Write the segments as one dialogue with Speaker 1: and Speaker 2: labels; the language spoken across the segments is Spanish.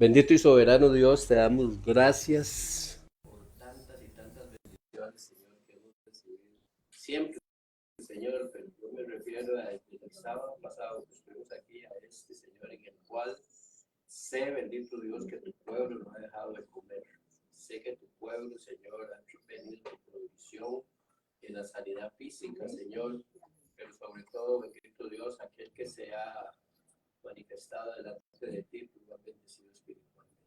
Speaker 1: Bendito y soberano Dios, te damos gracias por tantas y tantas bendiciones, Señor, que hemos recibido. Siempre, Señor, pero yo me refiero a el sábado pasado que estuvimos aquí, a este, Señor, en el cual sé, bendito Dios, que tu pueblo no ha dejado de comer. Sé que tu pueblo, Señor, ha venido tu provisión en la sanidad física, Señor, pero sobre todo, bendito Dios, aquel que se ha manifestado delante de ti, tú lo has bendecido espiritualmente.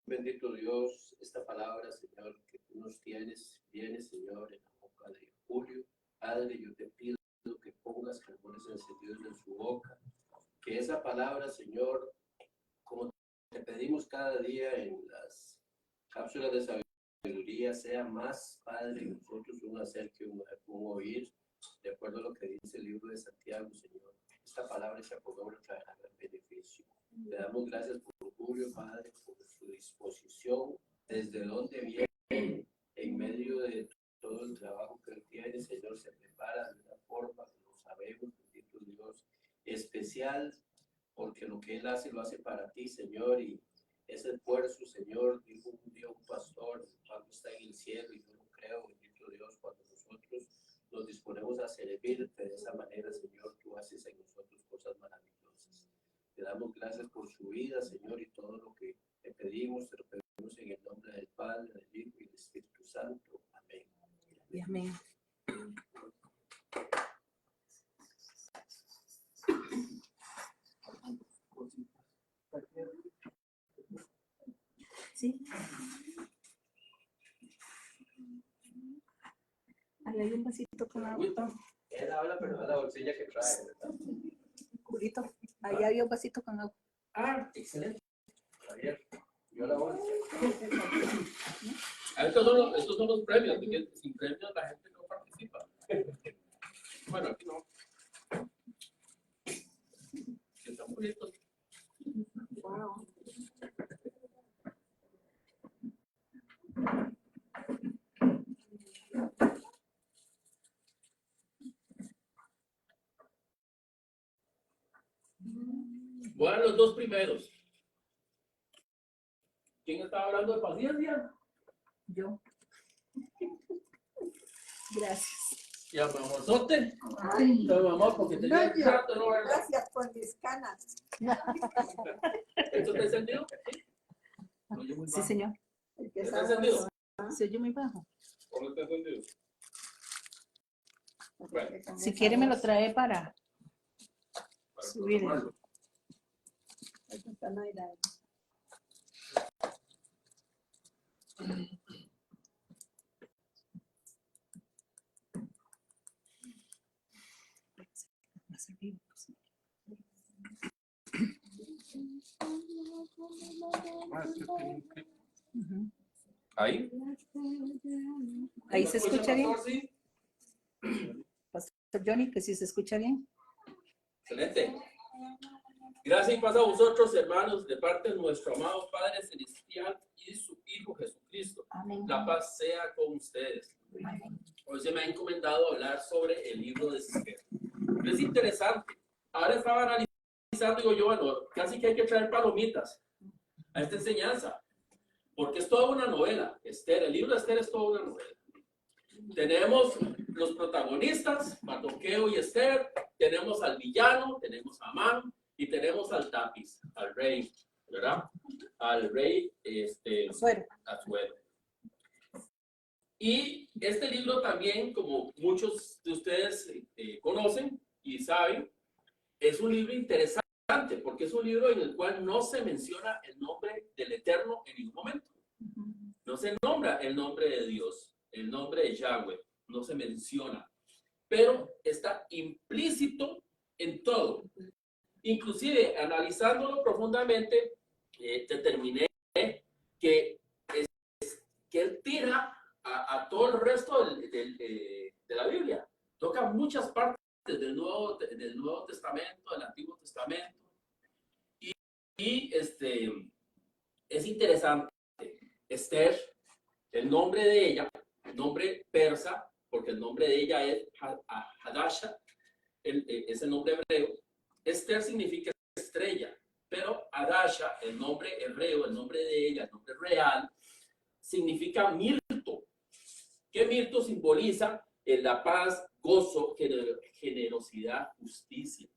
Speaker 1: Bendito Dios, esta palabra, Señor, que tú nos tienes, viene, Señor, en la boca de Julio. Padre, yo te pido que pongas carbones encendidos en su boca, que esa palabra, Señor, como te pedimos cada día en las cápsulas de sabiduría, sea más, Padre, en nosotros un hacer que un oír, de acuerdo a lo que dice el libro de Santiago, Señor. Esta palabra se por obra traerá gran beneficio. Te damos gracias por Julio, Padre, por su disposición, desde donde viene, en medio de todo el trabajo que él tiene, Señor, se prepara de una forma que lo sabemos, bendito Dios, especial, porque lo que él hace lo hace para ti, Señor, y ese esfuerzo, Señor, dijo un día un pastor, el Pablo está en el cielo, y yo lo creo, bendito Dios, cuando nosotros nos disponemos a servirte de esa manera, Señor, tú haces en nosotros cosas maravillosas. Te damos gracias por su vida, Señor, y todo lo que te pedimos en el nombre del Padre, del Hijo y del Espíritu Santo. Amén.
Speaker 2: Y amén. Sí. Ahí hay un vasito con agua.
Speaker 1: Él habla, pero no la bolsilla que trae, ¿verdad?
Speaker 2: Julito, ahí había un vasito con agua.
Speaker 1: Ah, excelente. Javier, yo la bolsa.
Speaker 3: Estos son los premios, porque sin premios la gente no participa. Bueno, aquí no. Están bonitos.
Speaker 2: Wow.
Speaker 3: Bueno, los dos primeros. ¿Quién estaba hablando de paciencia?
Speaker 2: Yo. Gracias.
Speaker 3: Ya, mi amorzote.
Speaker 2: Ay.
Speaker 3: Mi amor, porque tenía un rato, ¿no?
Speaker 2: Gracias por mis canas.
Speaker 3: ¿Esto está encendido?
Speaker 2: Sí, señor.
Speaker 3: ¿Está encendido?
Speaker 2: Se oye muy bajo.
Speaker 3: ¿O no está encendido? Bueno,
Speaker 2: Si quiere me lo trae para
Speaker 3: para
Speaker 2: subir.
Speaker 3: tomarlo.
Speaker 2: Ujú.
Speaker 3: Ahí.
Speaker 2: Ahí se escucha bien.
Speaker 3: Pastor, sí.
Speaker 2: Pastor Johnny, que sí se escucha bien.
Speaker 3: Excelente. Gracias y paz a vosotros, hermanos, de parte de nuestro amado Padre Celestial y su Hijo Jesucristo.
Speaker 2: Amén.
Speaker 3: La paz sea con ustedes.
Speaker 2: Amén.
Speaker 3: Hoy se me ha encomendado hablar sobre el libro de Esther. Es interesante. Ahora estaba analizando, digo yo, bueno, casi que hay que traer palomitas a esta enseñanza, porque es toda una novela. Esther, el libro de Esther es toda una novela. Tenemos los protagonistas, Mardoqueo y Esther, tenemos al villano, tenemos a Amán y tenemos al tapiz, al rey, ¿verdad? Al rey Asuero. Y este libro también, como muchos de ustedes conocen y saben, es un libro interesante porque es un libro en el cual no se menciona el nombre del Eterno en ningún momento. No se nombra el nombre de Dios, el nombre de Yahweh, no se menciona, pero está implícito en todo. Inclusive, analizándolo profundamente, determiné que él tira a todo el resto de la Biblia. Toca muchas partes del Nuevo Testamento, del Antiguo Testamento. Y es interesante. Esther, el nombre de ella, nombre persa, porque el nombre de ella es Hadasha, es el nombre hebreo. Esther significa estrella, pero Hadasha el nombre hebreo, el nombre de ella, el nombre real, significa mirto. ¿Qué mirto simboliza? La paz, gozo, generosidad, justicia.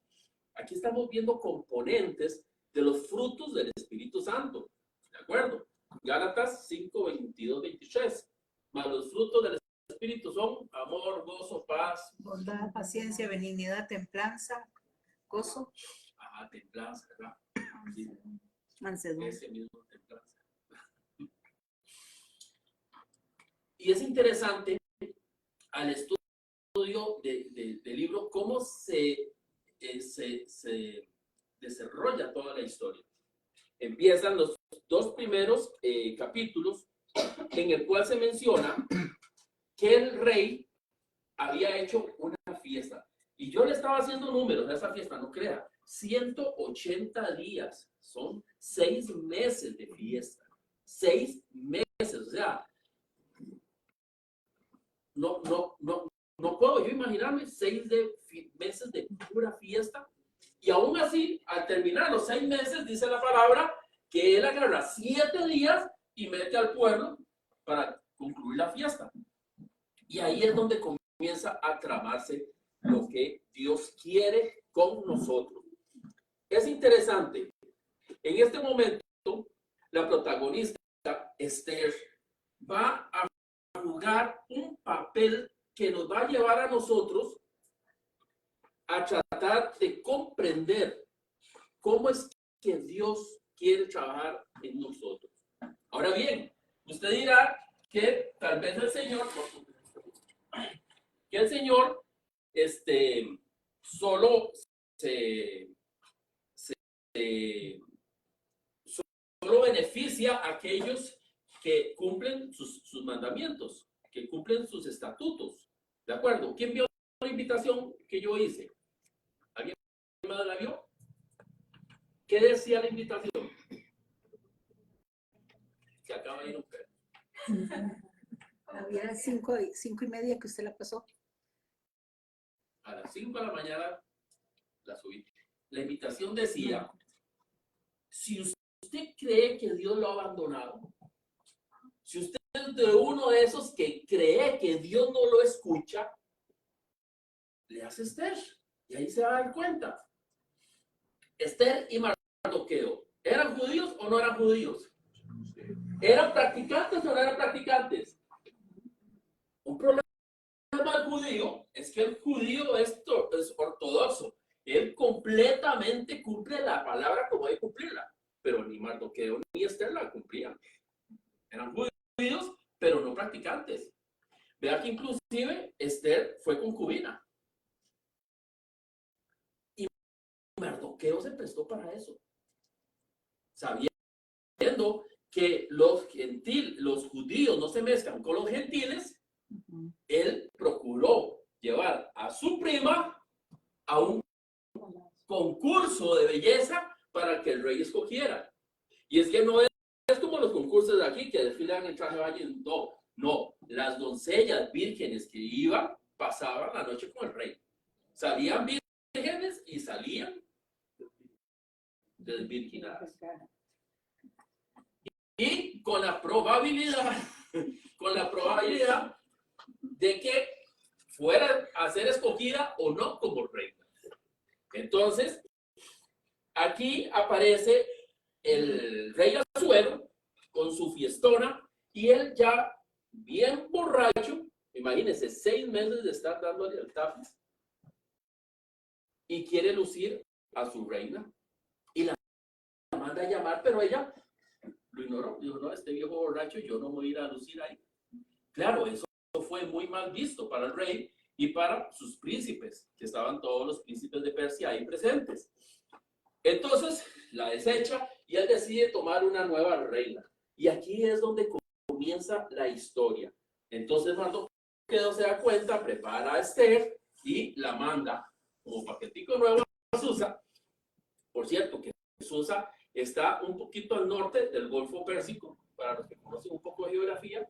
Speaker 3: Aquí estamos viendo componentes de los frutos del Espíritu Santo. ¿De acuerdo? Gálatas 5, 22, 23. Mas los frutos del Espíritu son amor, gozo, paz.
Speaker 2: Bondad, paciencia, benignidad, templanza, gozo,
Speaker 3: Ajá, templanza, ¿verdad? Sí,
Speaker 2: mansedumbre.
Speaker 3: ese mismo templanza. Y es interesante al estudio del libro cómo se desarrolla toda la historia. Empiezan los dos primeros capítulos en el cual se menciona que el rey había hecho una fiesta. Y yo le estaba haciendo números a esa fiesta, no crea. 180 días, son 6 meses de fiesta. 6 meses, o sea, no puedo yo imaginarme 6 meses de pura fiesta. Y aún así, al terminar los 6 meses, dice la palabra que él agarra 7 días y mete al pueblo para concluir la fiesta. Y ahí es donde comienza a tramarse lo que Dios quiere con nosotros. Es interesante. En este momento, la protagonista, Esther, va a jugar un papel que nos va a llevar a nosotros a tratar de comprender cómo es que Dios quiere trabajar en nosotros. Ahora bien, usted dirá que tal vez el Señor solo solo beneficia a aquellos que cumplen sus mandamientos, que cumplen sus estatutos. ¿De acuerdo? ¿Quién vio la invitación que yo hice? ¿Alguien más la vio? ¿Qué decía la invitación? Se acaba de ir un perro.
Speaker 2: Había 5:30 que usted la pasó.
Speaker 3: A las 5 de la mañana la subí. La invitación decía, si usted cree que Dios lo ha abandonado, si usted es de uno de esos que cree que Dios no lo escucha, le hace Esther. Y ahí se va a dar cuenta. Esther y Mardoqueo, ¿eran judíos o no eran judíos? ¿Eran practicantes o no eran practicantes? Un problema del judío es que el judío es ortodoxo. Él completamente cumple la palabra como hay que cumplirla. Pero ni Mardoqueo ni Esther la cumplían. Eran judíos, pero no practicantes. Vea que inclusive Esther fue concubina. Y Mardoqueo se prestó para eso. Sabiendo que los judíos no se mezclan con los gentiles, él procuró llevar a su prima a un concurso de belleza para que el rey escogiera. Y es que no es como los concursos de aquí que desfilan en traje de baño. No, las doncellas vírgenes que iban pasaban la noche con el rey. Salían vírgenes y salían desvirginadas. Y con la probabilidad de que fuera a ser escogida o no como reina. Entonces, aquí aparece el rey Asuero con su fiestona y él ya bien borracho, imagínense, 6 meses de estar dándole al tapiz y quiere lucir a su reina y la manda a llamar, pero ella lo ignoró, dijo, no, este viejo borracho, yo no voy a ir a lucir ahí. Claro, eso fue muy mal visto para el rey y para sus príncipes, que estaban todos los príncipes de Persia ahí presentes. Entonces la desecha y él decide tomar una nueva reina. Y aquí es donde comienza la historia. Entonces Mardoqueo se da cuenta, prepara a Esther y la manda como paquetico nuevo a Susa. Por cierto, que Susa está un poquito al norte del Golfo Pérsico, para los que conocen un poco de geografía,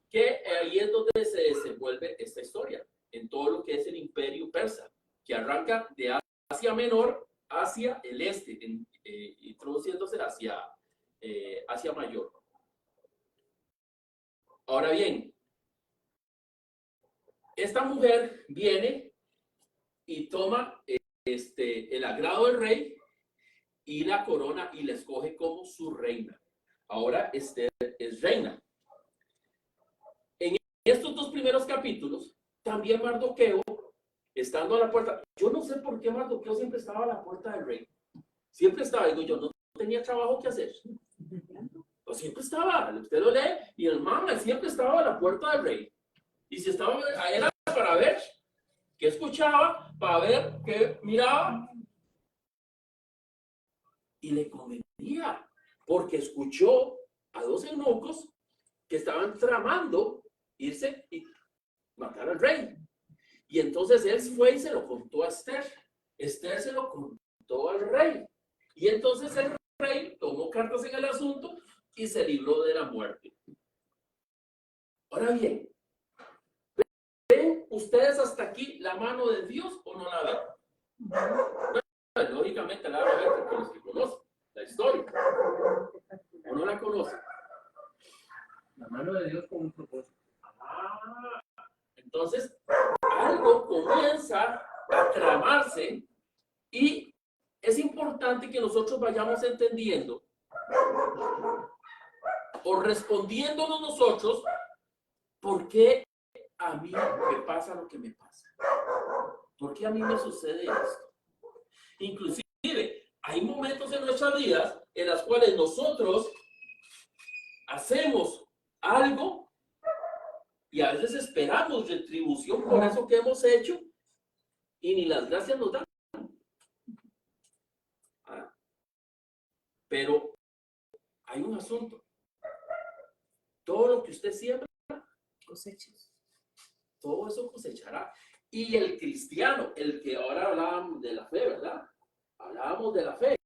Speaker 3: que ahí es donde se desenvuelve esta historia, en todo lo que es el imperio persa, que arranca de Asia Menor hacia el este, introduciéndose hacia Asia Mayor. Ahora bien, esta mujer viene y toma el agrado del rey y la corona y la escoge como su reina. Ahora Esther es reina. En estos dos primeros capítulos, también Mardoqueo, estando a la puerta, yo no sé por qué Mardoqueo siempre estaba a la puerta del rey. Siempre estaba, digo yo, no tenía trabajo que hacer. Pero siempre estaba, usted lo lee, y el man siempre estaba a la puerta del rey. Y si estaba, era para ver qué escuchaba, para ver qué miraba. Y le convenía, porque escuchó a dos eunucos que estaban tramando irse y matar al rey. Y entonces él fue y se lo contó a Esther. Esther se lo contó al rey. Y entonces el rey tomó cartas en el asunto y se libró de la muerte. Ahora bien, ¿ven ustedes hasta aquí la mano de Dios o no la ven? Bueno, lógicamente la van a ver porque los que conocen la historia o no la conocen.
Speaker 1: La mano de Dios con un propósito.
Speaker 3: Entonces, algo comienza a tramarse y es importante que nosotros vayamos entendiendo o respondiéndonos nosotros por qué a mí me pasa lo que me pasa. ¿Por qué a mí me sucede esto? Inclusive, hay momentos en nuestras vidas en las cuales nosotros hacemos algo y a veces esperamos retribución por eso que hemos hecho y ni las gracias nos dan. Pero hay un asunto. Todo lo que usted siembra,
Speaker 2: Cosechas.
Speaker 3: todo eso cosechará. Y el cristiano, el que ahora hablábamos de la fe, ¿verdad? Hablábamos de la fe.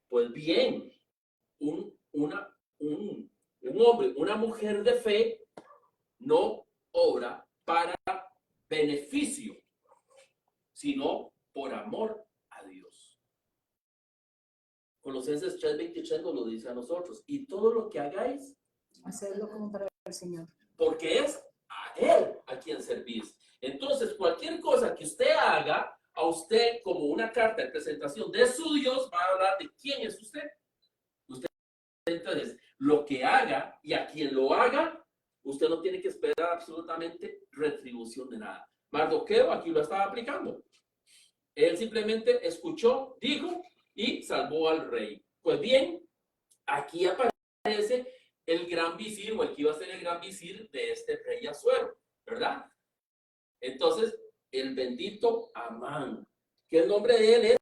Speaker 3: Pues bien, un hombre, una mujer de fe no obra para beneficio, sino por amor a Dios. Colosenses 3:23 nos lo dice a nosotros. Y todo lo que hagáis,
Speaker 2: Hacerlo como para el Señor.
Speaker 3: porque es a Él a quien servís. Entonces, cualquier cosa que usted haga, a usted como una carta de presentación de su Dios, va a hablar de quién es usted. Entonces, lo que haga y a quien lo haga, usted no tiene que esperar absolutamente retribución de nada. Mardoqueo aquí lo estaba aplicando. Él simplemente escuchó, dijo y salvó al rey. Pues bien, aquí aparece el gran visir o el que iba a ser el gran visir de este rey Asuero, ¿verdad? Entonces, el bendito Amán, que el nombre de él es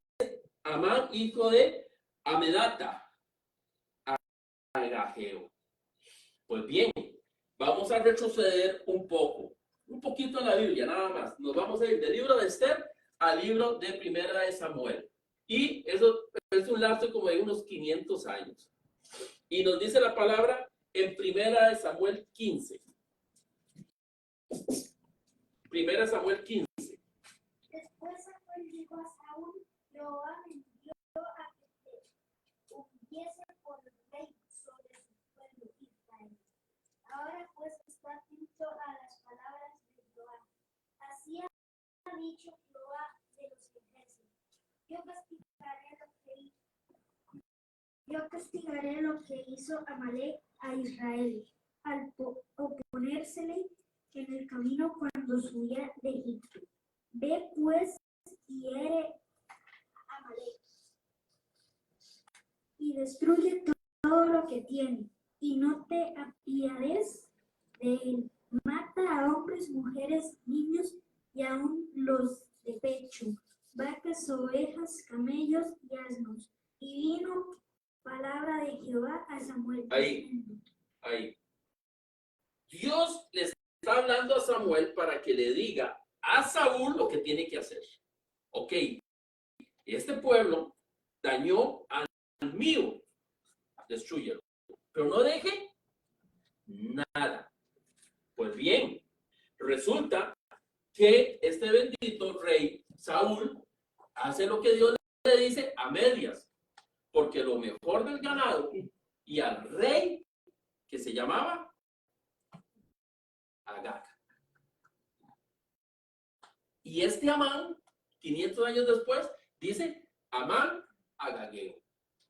Speaker 3: Amán, hijo de Amedata, Agageo. Pues bien, vamos a retroceder un poquito en la Biblia, nada más. Nos vamos a ir del libro de Esther al libro de Primera de Samuel. Y eso es un lapso como de unos 500 años. Y nos dice la palabra en Primera de Samuel 15. Primera de Samuel 15.
Speaker 4: Después Samuel dijo a Saúl: Jehová me envió a que te ungiese por rey sobre su pueblo Israel. Ahora pues está atento a las palabras de Jehová. Así ha dicho Jehová de los ejércitos: Yo castigaré lo que hizo Amalek a Israel al oponérsele en el camino cuando subía de Egipto. Ve pues y hiere a Amalek y destruye todo lo que tiene, y no te apiades de él. Mata a hombres, mujeres, niños y aun los de pecho, vacas, ovejas, camellos y asnos. Y vino palabra de Jehová a Samuel.
Speaker 3: Ahí. Dios le está hablando a Samuel para que le diga a Saúl lo que tiene que hacer. Ok, este pueblo dañó al mío, destrúyelo, pero no deje nada. Pues bien, resulta que este bendito rey Saúl hace lo que Dios le dice a medias, porque lo mejor del ganado y al rey que se llamaba Agag. Y este Amán, 500 años después, dice Amán agageo.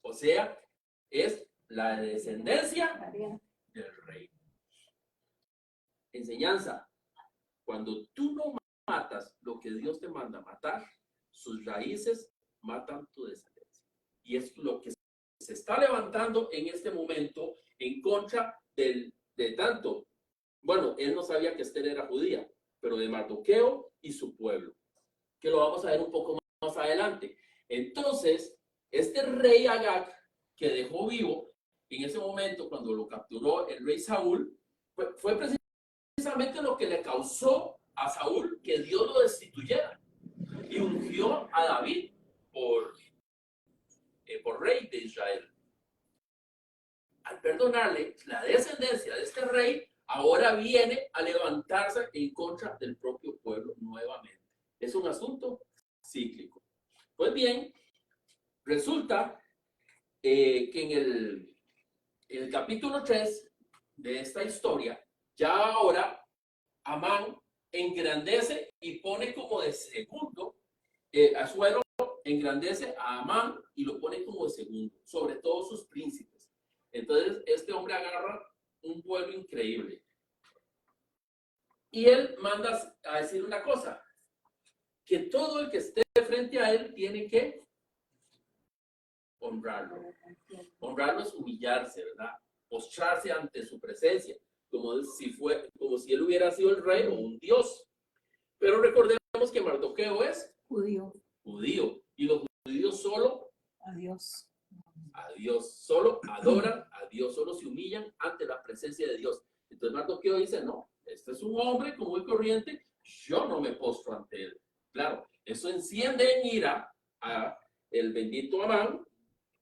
Speaker 3: O sea, es la descendencia del rey. Enseñanza. Cuando tú no matas lo que Dios te manda matar, sus raíces matan tu descendencia. Y es lo que se está levantando en este momento en contra de tanto. Bueno, él no sabía que Esther era judía, pero de Mardoqueo y su pueblo, que lo vamos a ver un poco más adelante. Entonces, este rey Agag, que dejó vivo, en ese momento cuando lo capturó el rey Saúl, fue precisamente lo que le causó a Saúl que Dios lo destituyera y ungió a David por rey de Israel. Al perdonarle, la descendencia de este rey ahora viene a levantarse en contra del propio pueblo nuevamente. Es un asunto cíclico. Pues bien, resulta que en el capítulo 3 de esta historia, ya ahora Amán engrandece y pone como de segundo a Asuero, engrandece a Amán y lo pone como de segundo, sobre todos sus príncipes. Entonces, este hombre agarra un pueblo increíble. Y él manda a decir una cosa, que todo el que esté frente a él tiene que honrarlo. Honrarlo es humillarse, ¿verdad? Postrarse ante su presencia, como si él hubiera sido el rey o un dios. Pero recordemos que Mardoqueo es
Speaker 2: Judío.
Speaker 3: Y los judíos solo
Speaker 2: A Dios.
Speaker 3: solo adoran a Dios, solo se humillan ante la presencia de Dios. Entonces Mardoqueo dice, no, este es un hombre común y corriente, yo no me postro ante él. Claro, eso enciende en ira a el bendito Amán,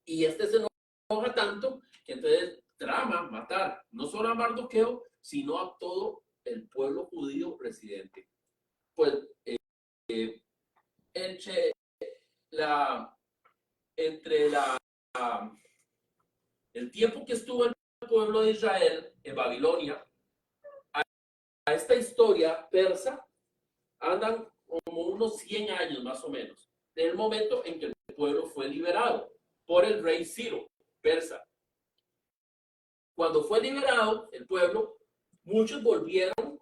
Speaker 3: y este se enoja tanto que entonces trama matar no solo a Mardoqueo, sino a todo el pueblo judío residente. Pues entre el tiempo que estuvo el pueblo de Israel en Babilonia, a esta historia persa, andan como unos 100 años más o menos, del momento en que el pueblo fue liberado por el rey Ciro, persa. Cuando fue liberado el pueblo, muchos volvieron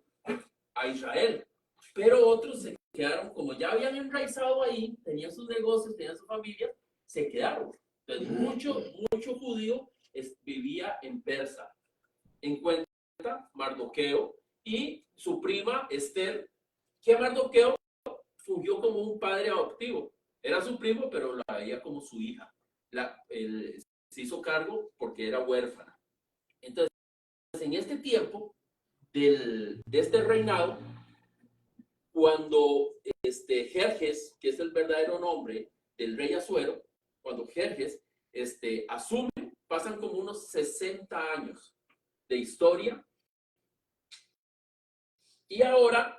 Speaker 3: a Israel, pero otros se quedaron, como ya habían enraizado ahí, tenían sus negocios, tenían su familia, se quedaron. Entonces, mucho judío vivía en Persa. Encuentra Mardoqueo y su prima Esther, que Mardoqueo fungió como un padre adoptivo. Era su primo, pero la veía como su hija. Él se hizo cargo porque era huérfana. Entonces, en este tiempo de este reinado, cuando Jerjes, que es el verdadero nombre del rey Asuero, cuando Jerjes asume, pasan como unos 60 años de historia. Y ahora,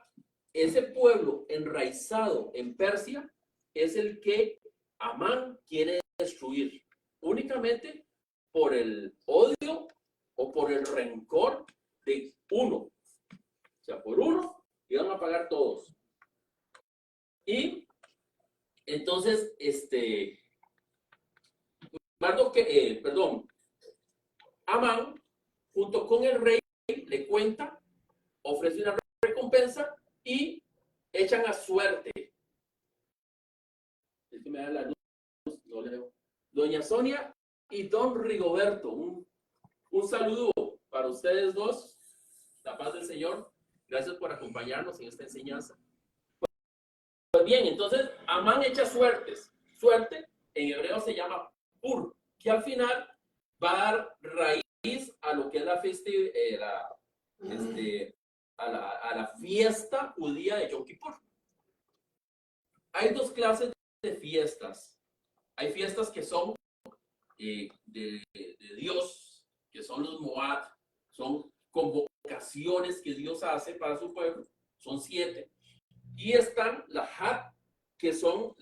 Speaker 3: ese pueblo enraizado en Persia es el que Amán quiere destruir, únicamente por el odio o por el rencor de uno. O sea, por uno iban a pagar todos. Y entonces, Amán, junto con el rey, le cuenta, ofrece una recompensa y echan a suerte. Es que me da la luz, no leo. Doña Sonia y don Rigoberto, un saludo para ustedes dos. La paz del Señor. Gracias por acompañarnos en esta enseñanza. Pues bien, entonces Amán echa suertes. Suerte en hebreo se llama pur, que al final va a dar raíz a lo que es la fiesta judía de Yom Kippur. Hay dos clases de fiestas. Hay fiestas que son de Dios, que son los Moab, son convocaciones que Dios hace para su pueblo, son 7. Y están las Had, que son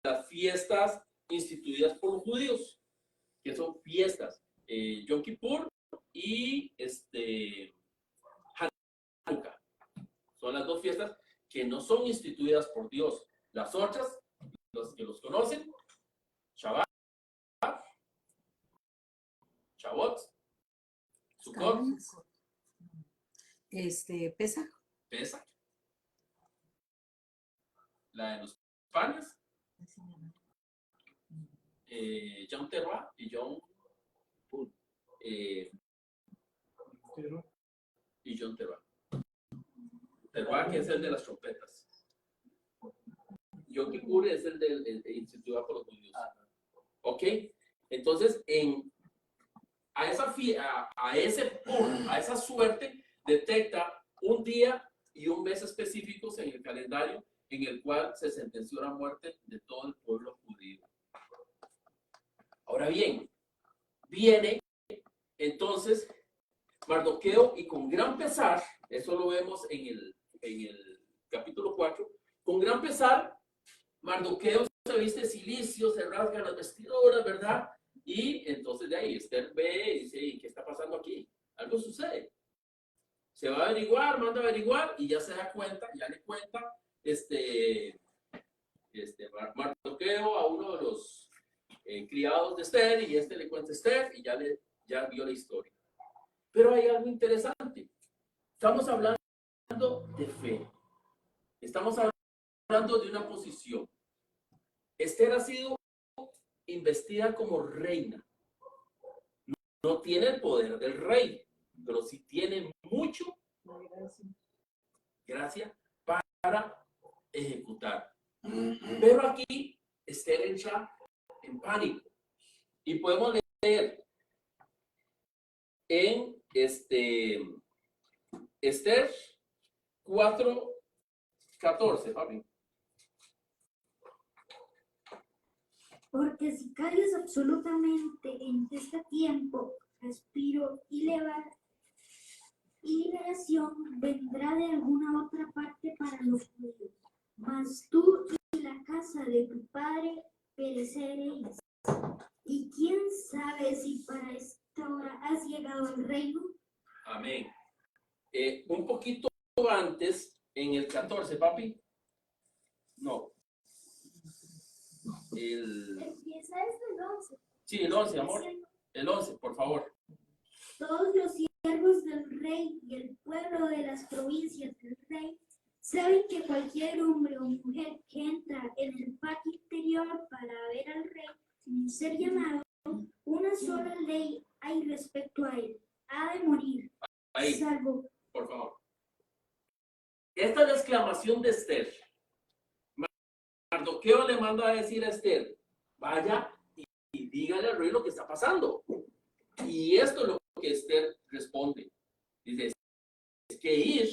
Speaker 3: las fiestas instituidas por los judíos, que son fiestas. Yom Kippur y Hanukkah. Son las dos fiestas que no son instituidas por Dios. Las otras, los que los conocen, Shabbat, Shavuot, Sukkot,
Speaker 2: Pesaj.
Speaker 3: Pesach, la de los panes, Yom Teruah y Yom Teruah. Teruah, que es el de las trompetas. Yom Kippur es el del instituido por los judíos. ¿Ok? Entonces, a esa suerte detecta un día y un mes específicos en el calendario en el cual se sentenció la muerte de todo el pueblo judío. Ahora bien, viene entonces Mardoqueo y con gran pesar, eso lo vemos en el capítulo 4, con gran pesar, Mardoqueo se viste cilicio, se rasga las vestiduras, ¿verdad? Y entonces de ahí Esther ve y dice, ¿y qué está pasando aquí? Algo sucede. Se va a averiguar, manda a averiguar y ya se da cuenta, ya le cuenta Mardoqueo a uno de los criados de Esther y le cuenta a Esther y ya vio la historia. Pero hay algo interesante. Estamos hablando de fe. Estamos hablando de una posición. Esther ha sido investida como reina. No tiene el poder del rey, pero sí tiene mucho gracia para ejecutar. Pero aquí Esther entra en pánico. Y podemos leer en Esther 4:14, papi.
Speaker 4: Porque si callas absolutamente en este tiempo, respiro y liberación vendrá de alguna otra parte para los judíos. Mas tú y la casa de tu padre pereceréis. ¿Y quién sabe si para esta hora has llegado al reino?
Speaker 3: Amén. Un poquito antes, en el 14, papi. No.
Speaker 4: Empieza desde el 11.
Speaker 3: Sí, el 11, amor. El 11, por favor.
Speaker 4: Todos los siervos del rey y el pueblo de las provincias del rey saben que cualquier hombre o mujer que entra en el patio interior para ver al rey sin ser llamado, una sola ley hay respecto a él: ha de morir.
Speaker 3: Ahí,
Speaker 4: Salvo.
Speaker 3: por favor. Esta es la exclamación de Esther. Mardoqueo le manda a decir a Esther, vaya y dígale al rey lo que está pasando. Y esto es lo que Esther responde. Dice, es que ir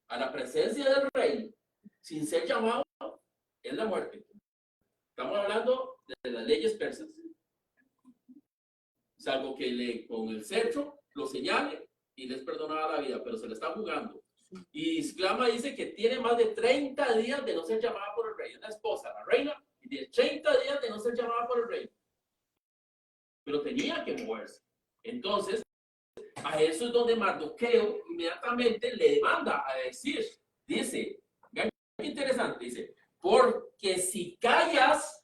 Speaker 3: a la presencia del rey sin ser llamado es la muerte. Estamos hablando de las leyes persas. Salvo que con el cetro lo señale y les perdonaba la vida, pero se le está jugando. Y exclama, dice que tiene más de 30 días de no ser llamada por el rey. Una esposa, la reina, y de 30 días de no ser llamada por el rey. Pero tenía que moverse. Entonces, a eso es donde Mardoqueo inmediatamente le manda a decir, dice, vean qué interesante, dice, porque si callas,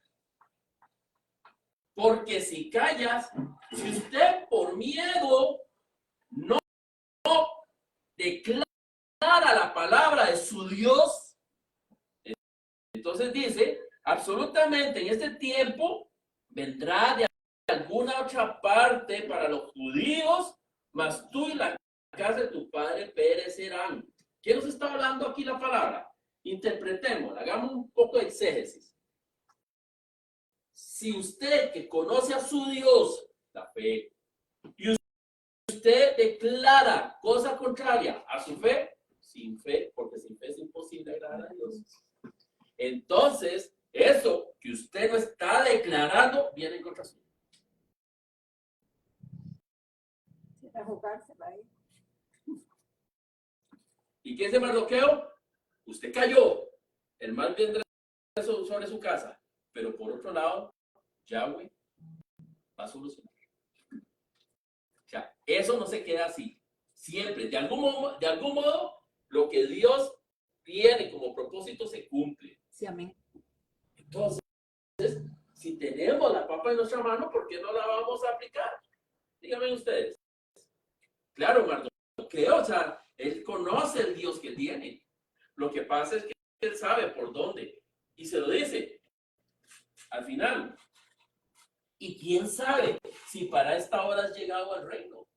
Speaker 3: si usted por miedo no declara la palabra de su Dios, entonces dice, absolutamente en este tiempo vendrá de alguna otra parte para los judíos, mas tú y la casa de tu padre perecerán. ¿Qué nos está hablando aquí la palabra? Interpretémosla, hagamos un poco de exégesis. Si usted que conoce a su Dios, la fe, y usted declara cosa contraria a su fe, sin fe, porque sin fe es imposible agradar a Dios. Entonces, eso que usted no está declarando viene en contra suya.
Speaker 2: A jugársela ahí.
Speaker 3: ¿Y qué es Mardoqueo? Usted cayó, el mal vendrá sobre su casa, pero por otro lado, Yahweh va a solucionar. O sea, eso no se queda así. Siempre, de algún modo, lo que Dios tiene como propósito se cumple.
Speaker 2: Sí, amén.
Speaker 3: Entonces, si tenemos la papa en nuestra mano, ¿por qué no la vamos a aplicar? Díganme ustedes. Claro, Mardo, creo, o sea, él conoce el Dios que tiene. Lo que pasa es que él sabe por dónde. Y se lo dice al final. Y quién sabe si para esta hora has llegado al reino. O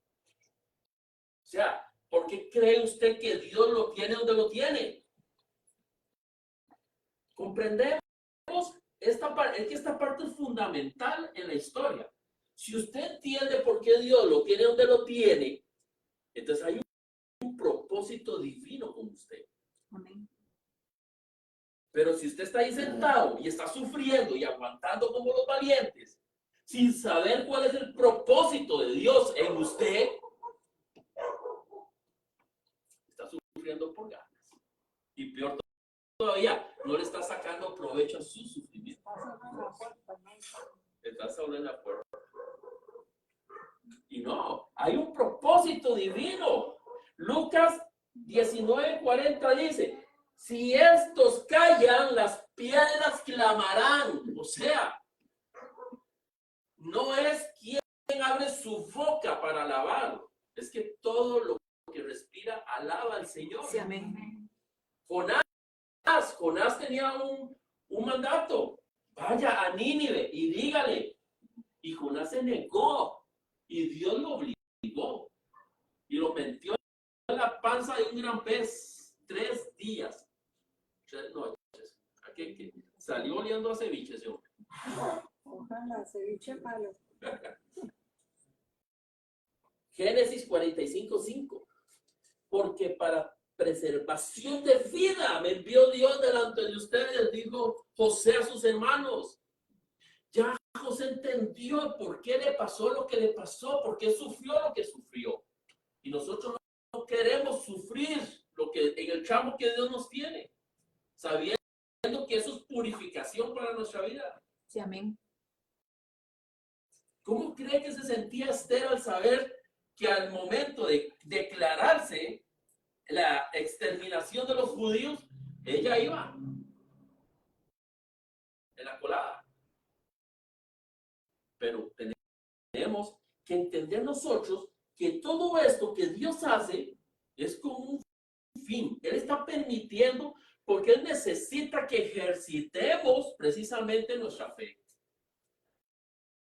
Speaker 3: sea, ¿por qué cree usted que Dios lo tiene donde lo tiene? Comprendemos esta parte, es que esta parte es fundamental en la historia. Si usted entiende por qué Dios lo tiene donde lo tiene, entonces hay un propósito divino con usted.
Speaker 2: Amén.
Speaker 3: Pero si usted está ahí sentado y está sufriendo y aguantando como los valientes, sin saber cuál es el propósito de Dios en usted, está sufriendo por ganas. Y peor todavía, no le está sacando provecho a su sufrimiento. Está solo en la puerta. Y no, hay un propósito divino. Lucas 19:40 dice, si estos callan, las piedras clamarán. O sea, no es quien abre su boca para alabar, es que todo lo que respira alaba al Señor.
Speaker 2: Sí, amén.
Speaker 3: Jonás tenía un mandato. Vaya a Nínive y dígale. Y Jonás se negó. Y Dios lo obligó. Y lo metió en la panza de un gran pez. 3 días. 3 noches. ¿Qué? Salió oliendo a ceviche, ese hombre.
Speaker 2: Ojalá, ceviche malo.
Speaker 3: Génesis 45:5. Porque para preservación de vida me envió Dios delante de ustedes, dijo José a sus hermanos. Ya José entendió por qué le pasó lo que le pasó, por qué sufrió lo que sufrió. Y nosotros no queremos sufrir lo que en el tramo que Dios nos tiene, sabiendo que eso es purificación para nuestra vida.
Speaker 2: Sí, amén.
Speaker 3: ¿Cómo cree que se sentía Esther al saber que al momento de declararse la exterminación de los judíos, ella iba en la colada? Pero tenemos que entender nosotros que todo esto que Dios hace es con un fin. Él está permitiendo porque Él necesita que ejercitemos precisamente nuestra fe.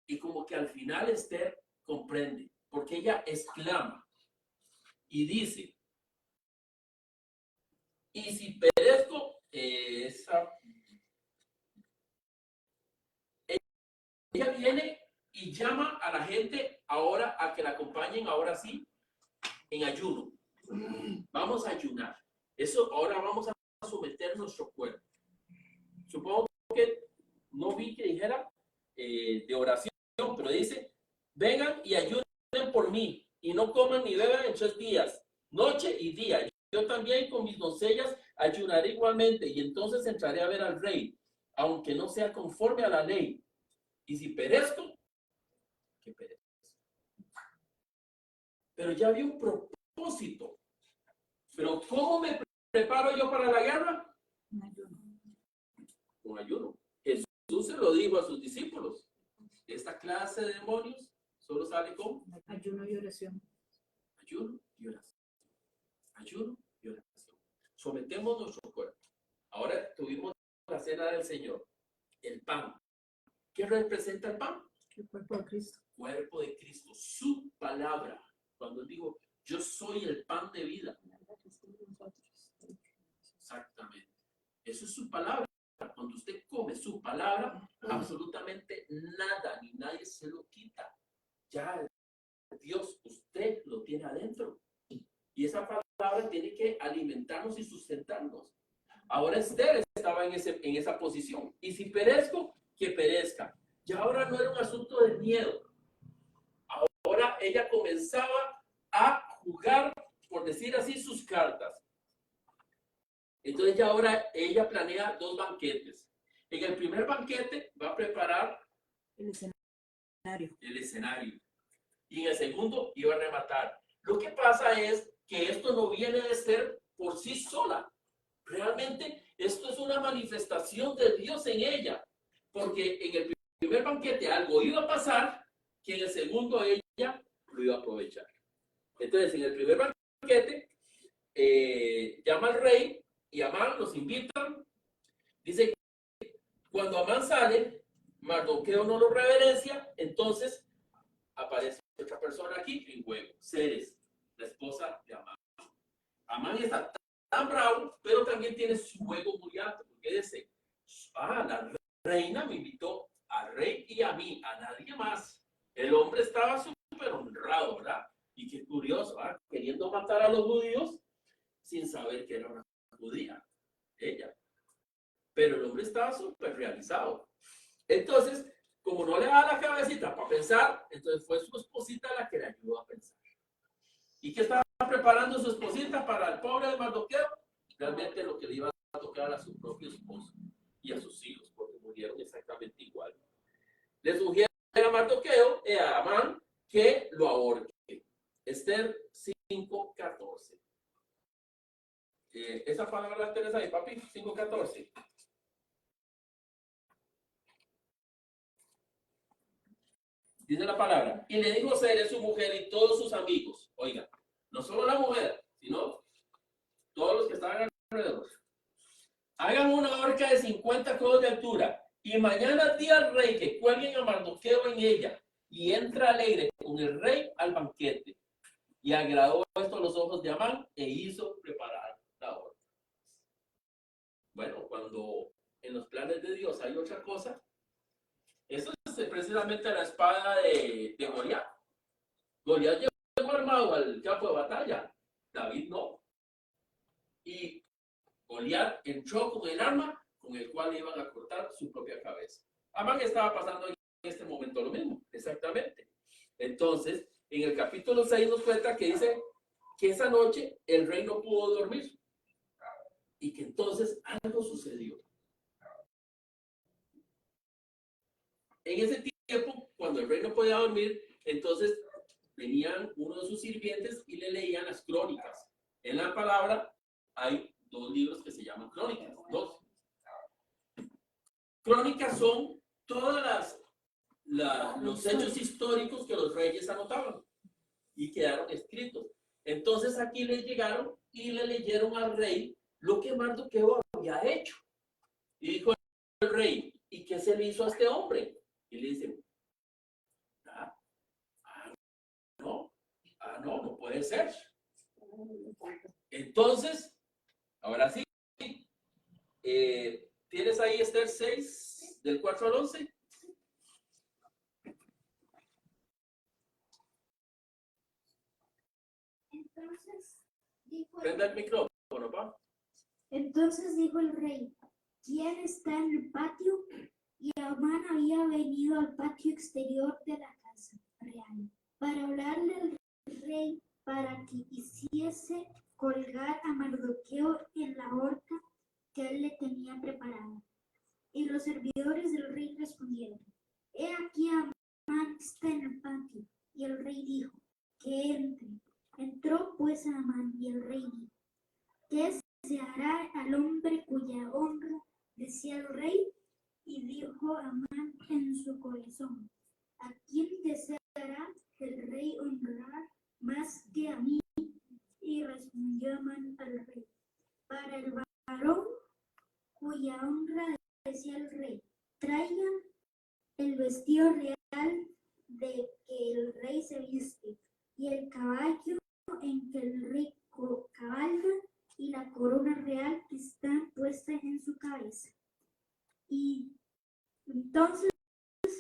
Speaker 3: Y como que al final Esther comprende, porque ella exclama y dice, y si perezco, ella viene y llama a la gente ahora a que la acompañen, ahora sí, en ayuno. Vamos a ayunar. Eso ahora vamos a someter nuestro cuerpo. Supongo que no vi que dijera de oración, pero dice, vengan y ayunen por mí y no coman ni beban en 3 días, noche y día. Yo también con mis doncellas ayunaré igualmente y entonces entraré a ver al rey, aunque no sea conforme a la ley. Y si perezco, que perezco. Pero ya había un propósito. Pero ¿cómo me preparo yo para la guerra? Con ayuno. Jesús se lo dijo a sus discípulos. Esta clase de demonios solo sale con
Speaker 2: ayuno y oración.
Speaker 3: Ayuno y oración. Ayuno y oración. Sometemos nuestro cuerpo. Ahora tuvimos la cena del Señor. El pan. ¿Qué representa el pan?
Speaker 2: El cuerpo de Cristo.
Speaker 3: Cuerpo de Cristo. Su palabra. Cuando digo, yo soy el pan de vida. Exactamente. Eso es su palabra. Cuando usted come su palabra, absolutamente nada ni nadie se lo quita. Ya Dios, usted lo tiene adentro. Y esa palabra tiene que alimentarnos y sustentarnos. Ahora Esther estaba en esa posición. Y si perezco, que perezca. Ya ahora no era un asunto de miedo. Ahora ella comenzaba a jugar, por decir así, sus cartas. Entonces ya ahora ella planea 2 banquetes. En el primer banquete va a preparar
Speaker 2: el escenario.
Speaker 3: el escenario. y en el segundo iba a rematar. Lo que pasa es que esto no viene de ser por sí sola. Realmente esto es una manifestación de Dios en ella, porque en el primer banquete algo iba a pasar que en el segundo ella lo iba a aprovechar. Entonces, en el primer banquete, llama al rey y Amán los invitan. Dice que cuando Amán sale, Mardoqueo no lo reverencia, entonces aparece otra persona aquí en juego, Ceres, la esposa de Amán. Amán está tan bravo, pero también tiene su juego muy alto, porque dice, la reina me invitó al rey y a mí, a nadie más. El hombre estaba súper honrado, ¿verdad? Y qué curioso, ¿verdad? Queriendo matar a los judíos sin saber que era una judía, ella. Pero el hombre estaba súper realizado. Entonces, como no le daba la cabecita para pensar, entonces fue su esposita la que le ayudó a pensar. ¿Y qué estaba preparando su esposita para el pobre de Mardoqueo? Realmente lo que le iba a tocar a su propio esposo y a sus hijos, porque murieron exactamente igual. Le sugiere a Mardoqueo, a Amán, que lo ahorque. Esther 5:14. Esa palabra la tenés ahí, papi, 5:14. Dice la palabra, y le dijo Ceres, su mujer y todos sus amigos, oiga, no solo la mujer, sino todos los que estaban alrededor, hagan una horca de 50 codos de altura, y mañana di al rey que cuelguen a Mardoqueo en ella, y entra alegre con el rey al banquete. Y agradó esto a los ojos de Amán, e hizo preparar la horca. Bueno, cuando en los planes de Dios hay otra cosa, eso es precisamente la espada de Goliat. Goliat llegó armado al campo de batalla, David no. Y Goliat entró con el arma con el cual le iban a cortar su propia cabeza. Amán estaba pasando en este momento lo mismo, exactamente. Entonces, en el capítulo 6 nos cuenta que dice que esa noche el rey no pudo dormir y que entonces algo sucedió. En ese tiempo, cuando el rey no podía dormir, entonces venían uno de sus sirvientes y le leían las crónicas. En la palabra hay 2 libros que se llaman crónicas, 2. Crónicas son todos los hechos históricos que los reyes anotaban y quedaron escritos. Entonces aquí le llegaron y le leyeron al rey lo que Mardoqueo había hecho. Y dijo el rey, ¿y qué se le hizo a este hombre? Y le dicen, no puede ser. Entonces, ahora sí, ¿tienes ahí Esther 6, del 4 al 11? Prenda el micrófono, pa.
Speaker 4: Entonces dijo el rey, ¿quién está en el patio? Y Amán había venido al patio exterior de la casa real para hablarle al rey para que hiciese colgar a Mardoqueo en la horca que él le tenía preparada. Y los servidores del rey respondieron, he aquí Amán está en el patio. Y el rey dijo, que entre. Entró pues Amán y el rey dijo, ¿qué se hará al hombre cuya honra decía el rey? Y dijo Amán en su corazón, ¿a quién deseará el rey honrar más que a mí? Y respondió Amán al rey, para el varón cuya honra decía el rey, traigan el vestido real de que el rey se viste, y el caballo en que el rey cabalga, y la corona real que está puesta en su cabeza. Y entonces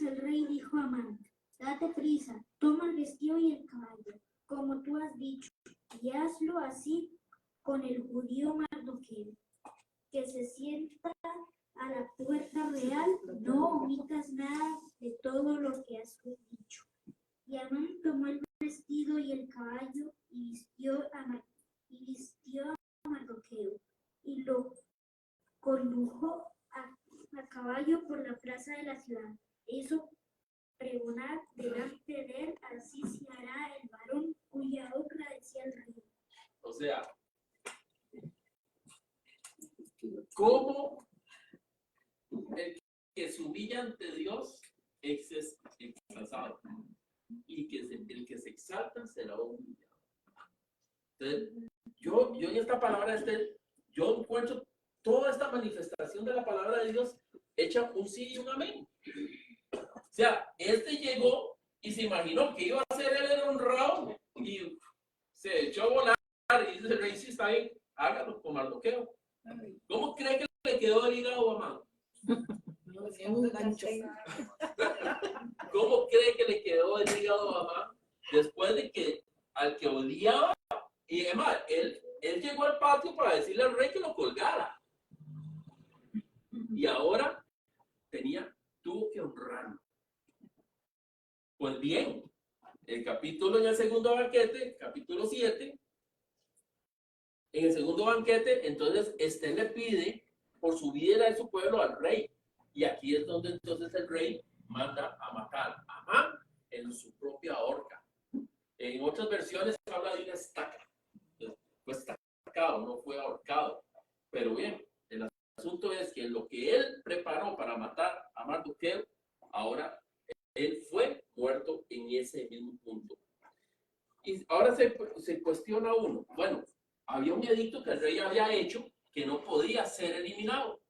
Speaker 4: el rey dijo a Amán, date prisa, toma el vestido y el caballo, como tú has dicho, y hazlo así con el judío Mardoqueo, que se sienta a la puerta real, no omitas nada de todo lo que has dicho. Y Amán tomó el vestido y el caballo y vistió a Mardoqueo y lo condujo a caballo por la plaza de la ciudad. Hizo pregonar delante de él, así se hará
Speaker 3: sea, ¿cómo el que se humilla ante Dios es exaltado? Y que el que se exalta será humillado. Entonces, yo en esta palabra, yo encuentro toda esta manifestación de la palabra de Dios hecha un sí y un amén. O sea, llegó y se imaginó que iba a ser él el honrado y se echó a volar y dice, el rey, si está bien, hágalo con Mardoqueo. ¿Cómo cree que le quedó el hígado a Amán?
Speaker 2: Un gancho.
Speaker 3: ¿Cómo cree que le quedó el hígado a Amán después de que al que odiaba, y además, él llegó al patio para decirle al rey que lo colgara? Y ahora tuvo que honrarlo. Pues bien, el capítulo en el segundo banquete, capítulo 7, en el segundo banquete, entonces Esther le pide por su vida y la de su pueblo al rey. Y aquí es donde entonces el rey manda a matar a Amán en su propia horca. En otras versiones habla de una estaca. Fue estacado, no fue ahorcado. Pero bien, el asunto es que lo que él preparó para matar a Mardoqueo, ahora él fue muerto en ese mismo punto. Y ahora se cuestiona uno. Bueno, había un edicto que el rey había hecho que no podía ser eliminado.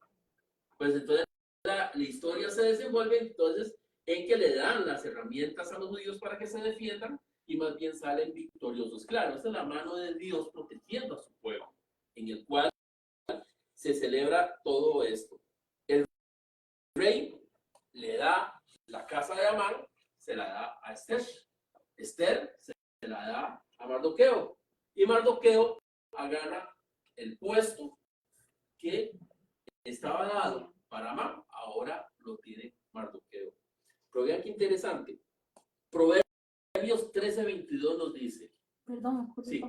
Speaker 3: Pues entonces la historia se desenvuelve entonces en que le dan las herramientas a los judíos para que se defiendan y más bien salen victoriosos. Claro, esa es la mano de Dios protegiendo a su pueblo, en el cual se celebra todo esto. El rey le da la casa de Amán, se la da a Esther. Esther se la da a Mardoqueo. Y Mardoqueo gana el puesto que estaba dado para Amán, ahora lo tiene Mardoqueo. Pero vean qué interesante. Proverbios 13:22 nos dice.
Speaker 2: Perdón,
Speaker 3: Sí.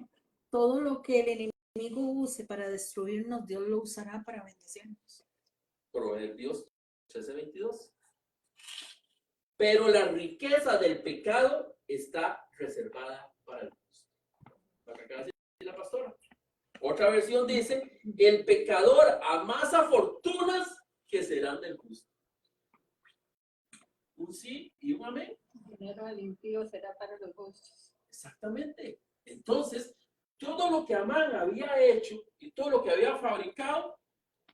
Speaker 2: todo lo que el enemigo use para destruirnos, Dios lo usará para bendecirnos.
Speaker 3: Proverbios 13:22. Pero la riqueza del pecado está reservada para el justo. Lo que acaba de decir la pastora. Otra versión dice, el pecador amasa fortunas que serán del justo. Un sí y un amén.
Speaker 2: El dinero del impío será para los justos.
Speaker 3: Exactamente. Entonces, todo lo que Amán había hecho y todo lo que había fabricado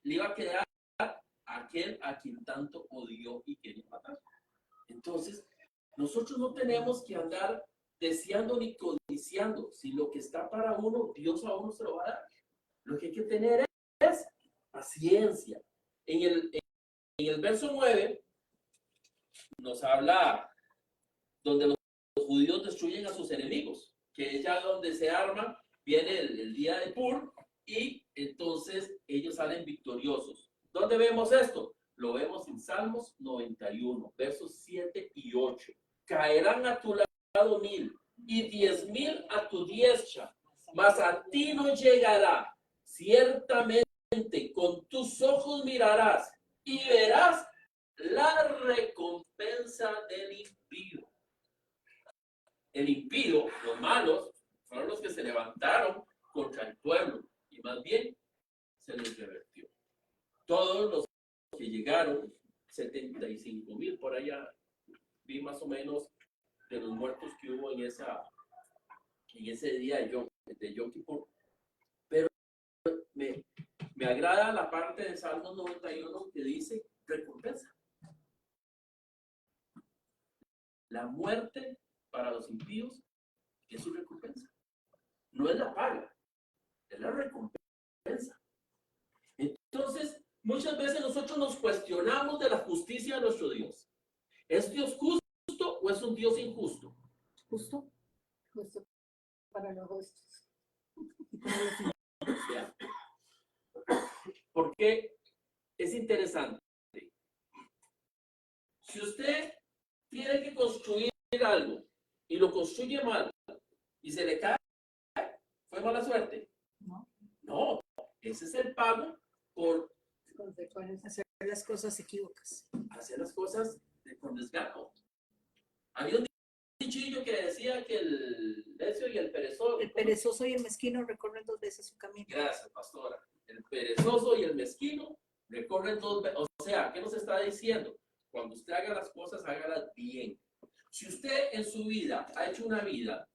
Speaker 3: le iba a quedar a aquel a quien tanto odió y quería matar. Entonces, nosotros no tenemos que andar deseando ni codiciando. Si lo que está para uno, Dios a uno se lo va a dar. Lo que hay que tener es paciencia. En el verso 9 nos habla donde los judíos destruyen a sus enemigos, que es ya donde se arman, viene el día de Pur, y entonces ellos salen victoriosos. ¿Dónde vemos esto? Lo vemos en Salmos 91, versos 7 y 8. Caerán a tu lado 1000 y 10,000 a tu diestra, mas a ti no llegará. Ciertamente con tus ojos mirarás y verás la recompensa del impío. El impío, los malos, fueron los que se levantaron contra el pueblo y más bien se les revertió. Todos los que llegaron, 75,000 por allá, vi más o menos de los muertos que hubo en ese día de Yom Kippur. Pero me agrada la parte de Salmos 91 que dice recompensa. La muerte para los impíos es su recompensa. No es la paga, es la recompensa. Entonces, muchas veces nosotros nos cuestionamos de la justicia de nuestro Dios. ¿Es Dios justo o es un Dios injusto?
Speaker 2: Justo. Justo para los justos.
Speaker 3: Porque es interesante. Si usted tiene que construir algo y lo construye mal y se le cae, ¿fue mala suerte?
Speaker 2: No.
Speaker 3: No, ese es el pago por
Speaker 2: Hacer las cosas equívocas.
Speaker 3: hacer las cosas con desgano. Había un dichillo que decía que el necio y el perezoso.
Speaker 2: El perezoso y el mezquino recorren 2 veces su camino.
Speaker 3: Gracias, pastora. El perezoso y el mezquino recorren 2 veces. O sea, ¿qué nos está diciendo? Cuando usted haga las cosas, hágalas bien. Si usted en su vida ha hecho una vida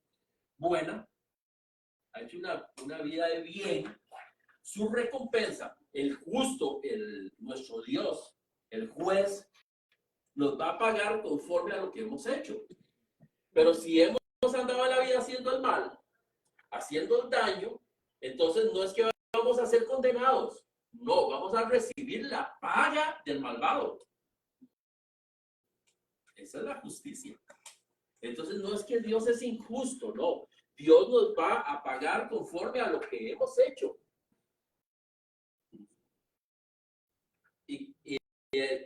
Speaker 3: buena, ha hecho una vida de bien, su recompensa, el justo, nuestro Dios, el juez, nos va a pagar conforme a lo que hemos hecho. Pero si hemos andado en la vida haciendo el mal, haciendo el daño, entonces no es que vamos a ser condenados, no, vamos a recibir la paga del malvado. Esa es la justicia. Entonces no es que Dios es injusto, no. Dios nos va a pagar conforme a lo que hemos hecho.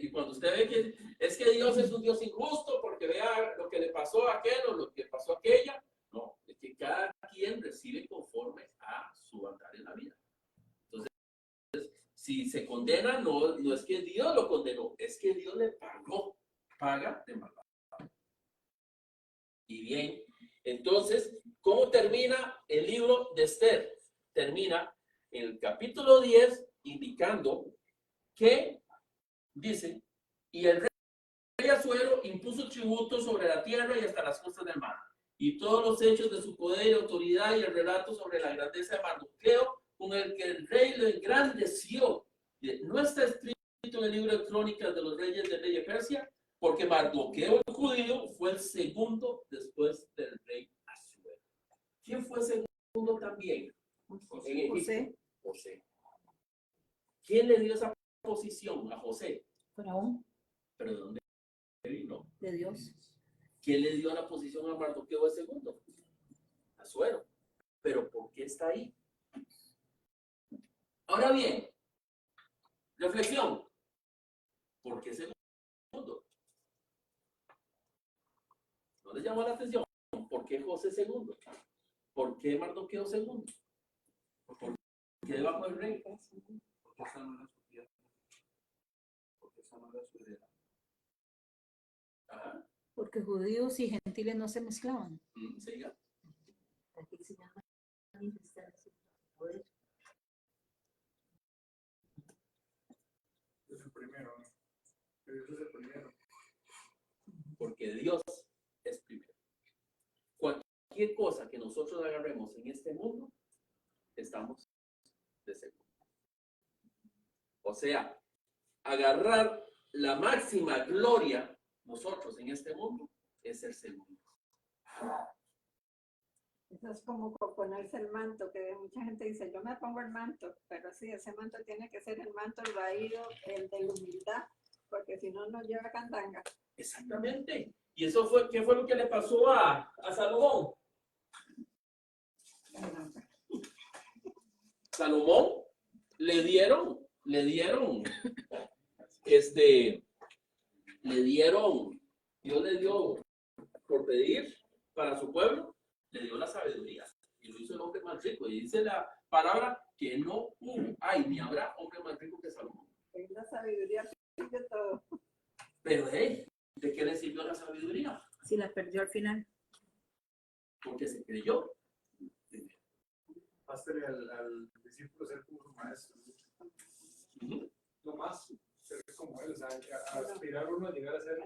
Speaker 3: Y cuando usted ve que es que Dios es un Dios injusto porque vea lo que le pasó a aquel o lo que pasó a aquella, no, es que cada quien recibe conforme a su andar en la vida. Entonces, si se condena, no es que Dios lo condenó, es que Dios le pagó, paga de malvado. Y bien, entonces, ¿cómo termina el libro de Esther? Termina en el capítulo 10 indicando que dice, y el rey Asuero impuso tributo sobre la tierra y hasta las costas del mar, y todos los hechos de su poder y autoridad y el relato sobre la grandeza de Mardoqueo, con el que el rey lo engrandeció. No está escrito en el libro de Crónicas de los Reyes del rey de Persia, porque Mardoqueo el judío fue el segundo después del rey Asuero. ¿Quién fue segundo también? En Egipto.
Speaker 2: José.
Speaker 3: José. ¿Quién le dio esa posición a José?
Speaker 2: Faraón.
Speaker 3: ¿Pero de dónde vino?
Speaker 2: De Dios.
Speaker 3: ¿Quién le dio la posición a Mardoqueo el segundo? Asuero. ¿Pero por qué está ahí? Ahora bien, reflexión. ¿Por qué segundo? ¿No les llamó la atención? ¿Por qué José segundo? ¿Por qué Mardoqueo segundo? ¿Por qué debajo del rey?
Speaker 5: Porque esa no era su tierra. Porque esa no era su heredad.
Speaker 3: Ajá.
Speaker 2: Porque judíos y gentiles no se mezclaban.
Speaker 3: Siga.
Speaker 2: Aquí se llama manifestarse poder.
Speaker 5: Es el primero, ¿no? Dios es el primero.
Speaker 3: Porque Dios es primero. Cualquier cosa que nosotros agarremos en este mundo, estamos de segundo. O sea, agarrar la máxima gloria nosotros en este mundo es el segundo.
Speaker 6: Eso es como ponerse el manto, que mucha gente dice, yo me pongo el manto, pero sí, ese manto tiene que ser el manto raído, el de la humildad, porque si no, no lleva candanga.
Speaker 3: Exactamente. ¿Y eso fue qué fue lo que le pasó a Salomón? Salomón le dieron, Dios le dio por pedir para su pueblo, le dio la sabiduría y lo hizo el hombre más rico. Y dice la palabra que no hubo, ni habrá hombre más rico que Salomón.
Speaker 6: Es la sabiduría de todo.
Speaker 3: Pero ¿de qué le sirvió la sabiduría?
Speaker 2: Si la perdió al final.
Speaker 3: Porque se creyó.
Speaker 5: Hazle al discípulo ser como su maestro.
Speaker 3: Uh-huh.
Speaker 5: No más ser como él, o sea, aspirar uno a llegar a ser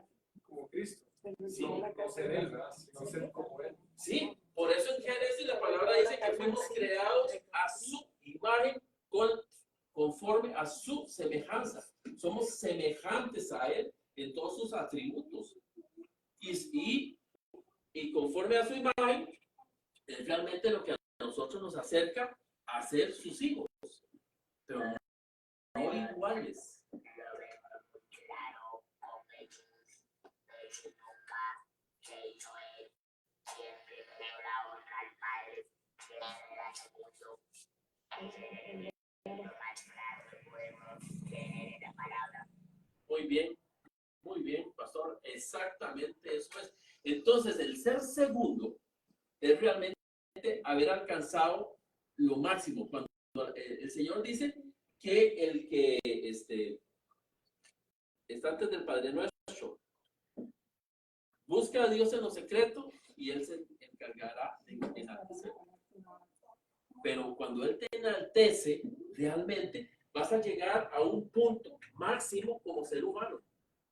Speaker 5: como Cristo.
Speaker 3: Sí.
Speaker 5: No ser él, ¿verdad? Sino ser como él.
Speaker 3: Sí, por eso en Génesis la palabra dice que fuimos creados a su imagen conforme a su semejanza. Somos semejantes a él en todos sus atributos. Y conforme a su imagen, es realmente lo que a nosotros nos acerca a ser sus hijos. Pero no iguales. Muy bien, pastor. Exactamente eso es. Entonces, el ser segundo es realmente haber alcanzado lo máximo. Cuando el Señor dice que el que está antes del Padre Nuestro busca a Dios en lo secreto y Él se encargará de enaltecer. Pero cuando Él te enaltece, realmente vas a llegar a un punto máximo como ser humano.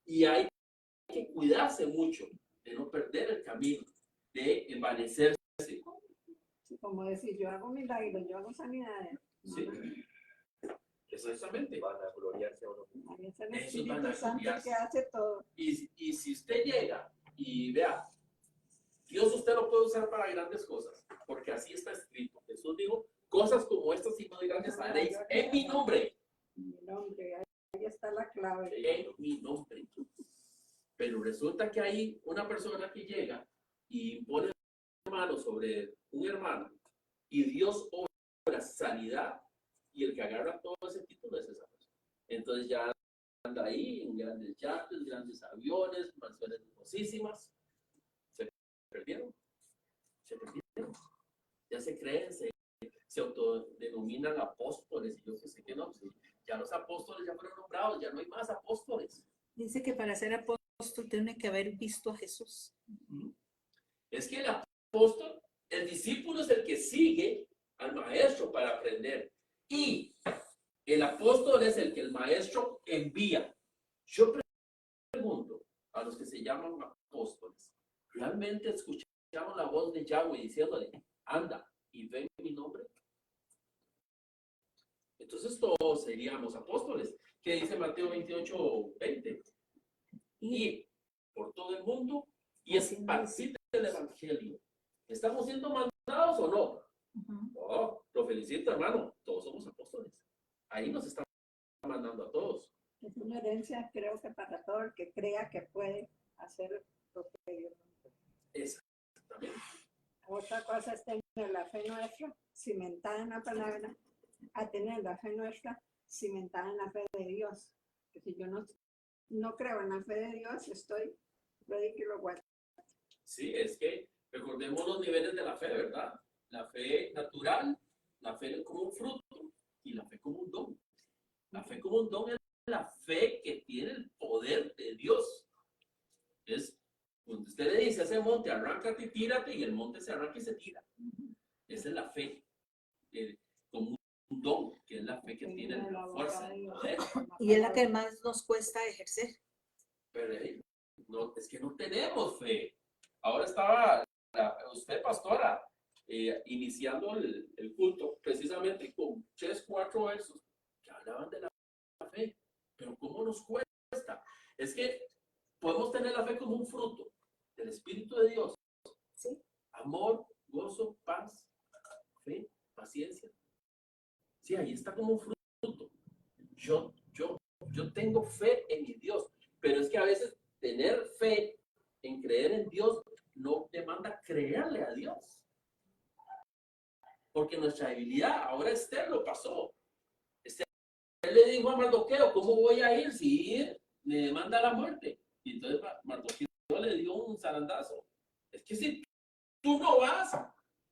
Speaker 3: Y hay que cuidarse mucho de no perder el camino, de envanecerse.
Speaker 6: Como decir, yo hago milagros, yo hago sanidades.
Speaker 3: ¿Sí? Exactamente.
Speaker 7: Van a gloriarse a uno.
Speaker 6: Ahí es el
Speaker 3: Eso
Speaker 6: Espíritu
Speaker 3: van a
Speaker 6: Santo
Speaker 3: gloriarse.
Speaker 6: que hace todo.
Speaker 3: Y si usted llega y vea, Dios usted lo puede usar para grandes cosas, porque así está escrito. Jesús dijo, cosas como estas y muy grandes haréis en mi nombre.
Speaker 6: Mi nombre, ahí está la clave.
Speaker 3: En mi nombre. Pero resulta que hay una persona que llega y pone mano sobre un hermano y Dios obra sanidad y el que agarra todo ese título es esa persona. Entonces ya anda ahí en grandes yates, grandes aviones, mansiones hermosísimas. Se perdieron. Ya se creen, se autodenominan apóstoles y yo que sé que no. Ya los apóstoles ya fueron nombrados, ya no hay más apóstoles.
Speaker 2: Dice que para ser apóstol tiene que haber visto a Jesús.
Speaker 3: Es que el apóstol, el discípulo es el que sigue al maestro para aprender. Y el apóstol es el que el maestro envía. Yo pregunto a los que se llaman apóstoles, ¿realmente escuchamos la voz de Yahweh diciéndole, anda y ven mi nombre? Entonces todos seríamos apóstoles. ¿Qué dice Mateo 28:20? Ir por todo el mundo y esparcir el evangelio. ¿Estamos siendo mandados o no? Oh, lo felicito, hermano. Todos somos apóstoles. Ahí nos están mandando a todos.
Speaker 6: Es una herencia, creo que para todo el que crea que puede hacer lo que Dios nos dice.
Speaker 3: Exactamente.
Speaker 6: Otra cosa es tener la fe nuestra cimentada en la palabra, a tener la fe nuestra cimentada en la fe de Dios. Que si yo no creo en la fe de Dios, estoy ridículo.
Speaker 3: Sí, es que recordemos los niveles de la fe, ¿verdad? La fe natural, la fe como un fruto y la fe como un don. La fe como un don es la fe que tiene el poder de Dios. Es cuando usted le dice a ese monte, arráncate y tírate, y el monte se arranca y se tira. Esa es la fe. Como un don, que es la fe que tiene la fuerza, el poder.
Speaker 2: Y es la que más nos cuesta ejercer.
Speaker 3: Pero no, es que no tenemos fe. Ahora estaba usted, pastora, iniciando el culto precisamente con 3-4 versos que hablaban de la fe. Pero ¿cómo nos cuesta? Es que podemos tener la fe como un fruto del Espíritu de Dios. ¿Sí? Amor, gozo, paz, fe, paciencia. Sí, ahí está como un fruto. Yo tengo fe en mi Dios, pero es que a veces tener fe en creer en Dios no demanda creerle a Dios. Porque nuestra debilidad, ahora Esther lo pasó. Esther le dijo a Mardoqueo, ¿cómo voy a ir si me demanda la muerte? Y entonces Mardoqueo le dio un zarandazo. Es que si tú no vas,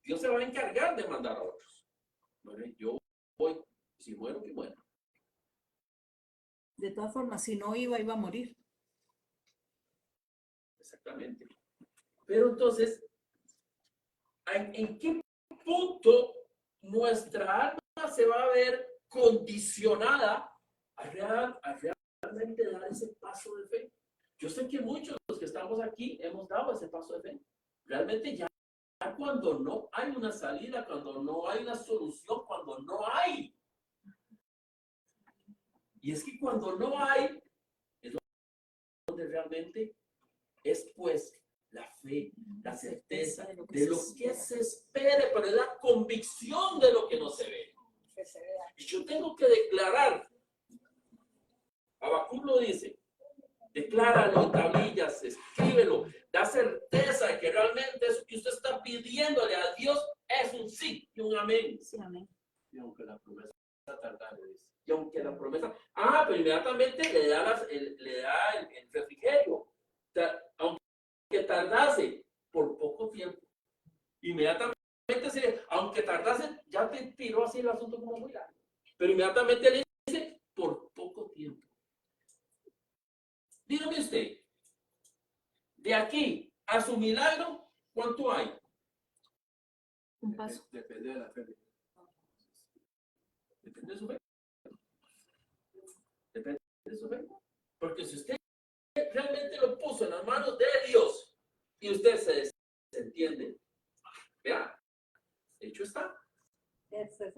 Speaker 3: Dios se va a encargar de mandar a otros. Bueno, yo voy, si muero, que muero.
Speaker 2: De todas formas, si no iba a morir.
Speaker 3: Exactamente. Pero entonces, ¿en qué punto nuestra alma se va a ver condicionada a realmente dar ese paso de fe? Yo sé que muchos de los que estamos aquí hemos dado ese paso de fe. Realmente ya cuando no hay una salida, cuando no hay una solución, cuando no hay. Y es que cuando no hay, es donde realmente es pues la fe, la certeza de lo que se espere, pero es la convicción de lo que no se ve. Y yo tengo que declarar, Habacuc lo dice, decláralo en tablillas, escríbelo, da certeza de que realmente eso que usted está pidiéndole a Dios es un sí y un amén.
Speaker 2: Sí, amén.
Speaker 3: Y aunque la promesa tardare, dice. Y aunque la promesa, pero inmediatamente le da el refrigerio. O sea, aunque tardase por poco tiempo, inmediatamente, aunque tardase, ya te tiró así el asunto como muy largo. Pero inmediatamente le dice, por poco tiempo. Dígame usted, de aquí a su milagro, ¿Cuánto hay?
Speaker 2: Un paso.
Speaker 5: Depende de la fe.
Speaker 3: Depende de su fe. Depende de su fe. Porque si usted realmente lo puso en las manos de Dios y usted se desentiende, vea, hecho está.
Speaker 6: Esa es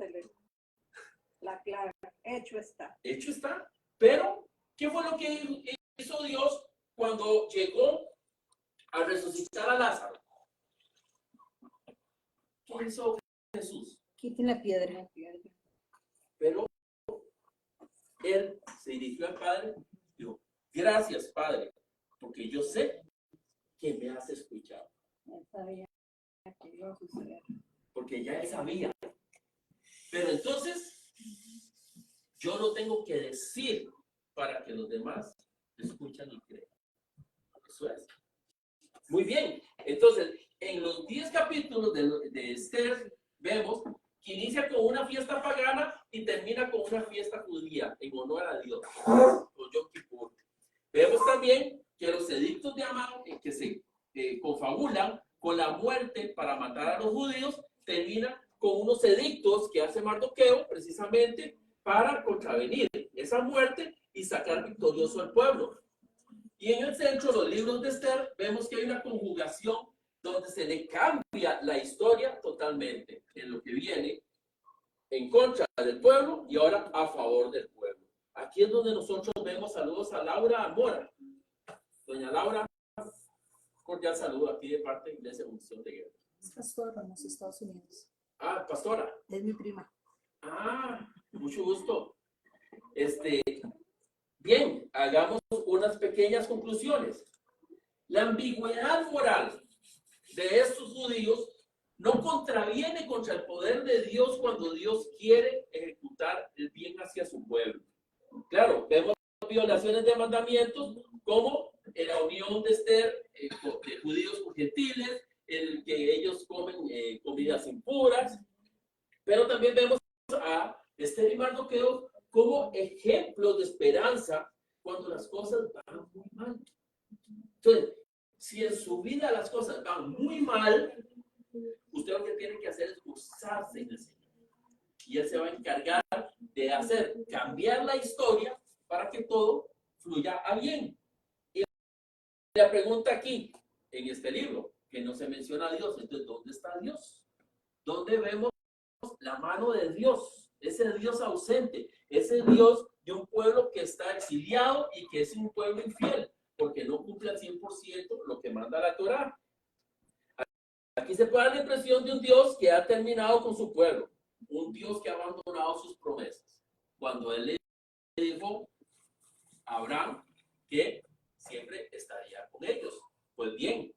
Speaker 6: la clave. Hecho está.
Speaker 3: Hecho está. Pero, ¿qué fue lo que hizo Dios cuando llegó a resucitar a Lázaro? ¿Qué hizo Jesús?
Speaker 2: Quiten la piedra.
Speaker 3: Pero él se dirigió al Padre y dijo, gracias, Padre, porque yo sé que me has escuchado.
Speaker 6: Él sabía que iba a suceder.
Speaker 3: Porque ya él sabía. Pero entonces, yo lo tengo que decir para que los demás escuchen y crean. Eso es. Muy bien. Entonces, en los 10 capítulos de Esther, vemos que inicia con una fiesta pagana y termina con una fiesta judía en honor a Dios, con Yom Kippur. Vemos también que los edictos de Amán, que se confabulan con la muerte para matar a los judíos, terminan con unos edictos que hace Mardoqueo precisamente para contravenir esa muerte y sacar victorioso al pueblo. Y en el centro, los libros de Esther, vemos que hay una conjugación donde se le cambia la historia totalmente en lo que viene en contra del pueblo y ahora a favor del pueblo. Aquí es donde nosotros vemos saludos a Laura Mora. Doña Laura, cordial saludo aquí de parte de la Iglesia Unción de Guerra.
Speaker 2: Es pastora en los Estados Unidos.
Speaker 3: Ah, pastora.
Speaker 2: Es mi prima.
Speaker 3: Ah, mucho gusto. Bien, hagamos unas pequeñas conclusiones. La ambigüedad moral de estos judíos no contraviene contra el poder de Dios cuando Dios quiere ejecutar el bien hacia su pueblo. Claro, vemos violaciones de mandamientos como en la unión de Esther de judíos con gentiles, el que ellos comen comidas impuras, pero también vemos a Esther y Mardoqueo como ejemplos de esperanza cuando las cosas van muy mal. Entonces, si en su vida las cosas van muy mal, usted lo que tiene que hacer es gozarse en el Señor. Y Él se va a encargar de hacer cambiar la historia para que todo fluya a bien. Y la pregunta aquí, en este libro, que no se menciona a Dios, entonces, ¿dónde está Dios? ¿Dónde vemos la mano de Dios? Ese Dios ausente, ese Dios de un pueblo que está exiliado y que es un pueblo infiel, porque no cumple al 100% lo que manda la Torá. Aquí se puede dar la impresión de un Dios que ha terminado con su pueblo, un Dios que ha abandonado sus promesas. Cuando Él le dijo a Abraham que siempre estaría con ellos. Pues bien,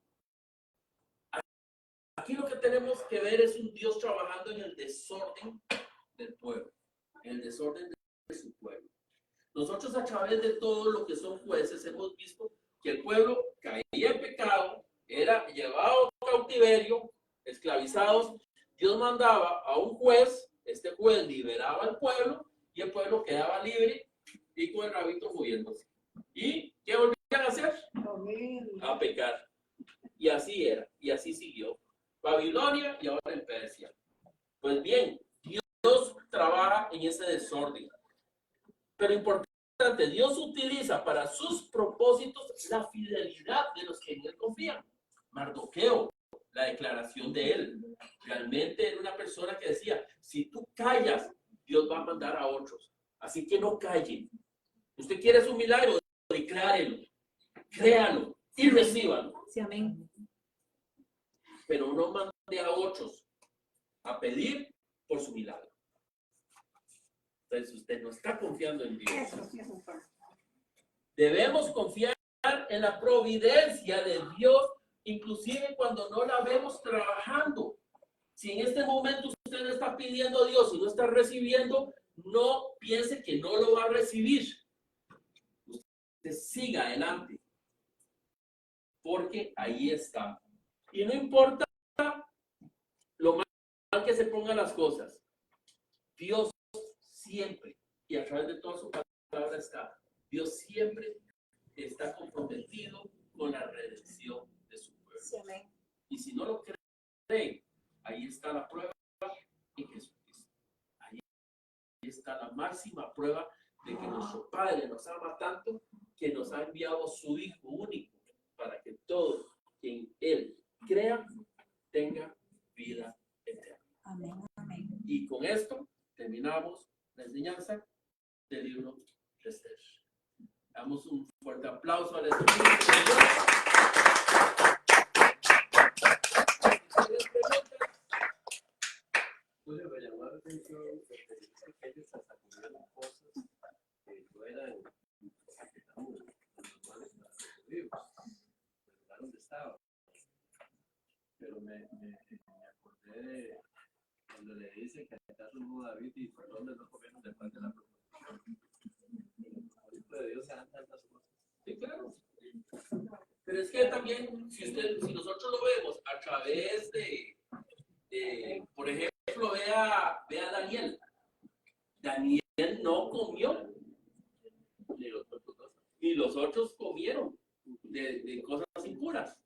Speaker 3: aquí lo que tenemos que ver es un Dios trabajando en el desorden del pueblo, en el desorden de su pueblo. Nosotros a través de todo lo que son jueces hemos visto que el pueblo caía en pecado, era llevado a cautiverio, esclavizados. Dios mandaba a un juez, este juez liberaba al pueblo y el pueblo quedaba libre y con el rabito moviéndose. ¿Y qué volvían a hacer? A pecar. Y así era, y así siguió. Babilonia y ahora en Persia. Pues bien, Dios trabaja en ese desorden. Pero importante, Dios utiliza para sus propósitos la fidelidad de los que en Él confían. Mardoqueo, la declaración de él. Realmente era una persona que decía, si tú callas, Dios va a mandar a otros. Así que no calle. Usted quiere su milagro, declárelo, créalo y recíbalo.
Speaker 2: Sí, amén.
Speaker 3: Pero no mande a otros a pedir por su milagro. Entonces usted no está confiando en Dios. Debemos confiar en la providencia de Dios, inclusive cuando no la vemos trabajando. Si en este momento usted le está pidiendo a Dios y no está recibiendo, no piense que no lo va a recibir. Usted siga adelante, porque ahí está. Y no importa lo mal que se pongan las cosas, Dios siempre, y a través de toda su palabra está, Dios siempre está comprometido con la redención de su pueblo.
Speaker 2: Sí, amén.
Speaker 3: Y si no lo creen, ahí está la prueba en Jesucristo. Ahí está la máxima prueba de que nuestro Padre nos ama tanto que nos ha enviado a su Hijo único para que todo quien Él crea tenga vida eterna.
Speaker 2: Amén, amén.
Speaker 3: Y con esto terminamos la enseñanza del libro de Esther. Damos un fuerte aplauso al Espíritu de Dios.
Speaker 1: Me llamó la atención porque dice que ellos hasta comieron cosas que no eran, digamos, normales para los judíos, el lugar donde estaban. Pero me acordé de cuando le dice que acaso no David y por dónde no comieron después de la proposición. El Hijo de Dios se dan tantas cosas.
Speaker 3: Sí, claro. Pero es que también, si nosotros lo vemos a través de por ejemplo, vea a Daniel. Daniel no comió, ni los otros comieron de cosas impuras.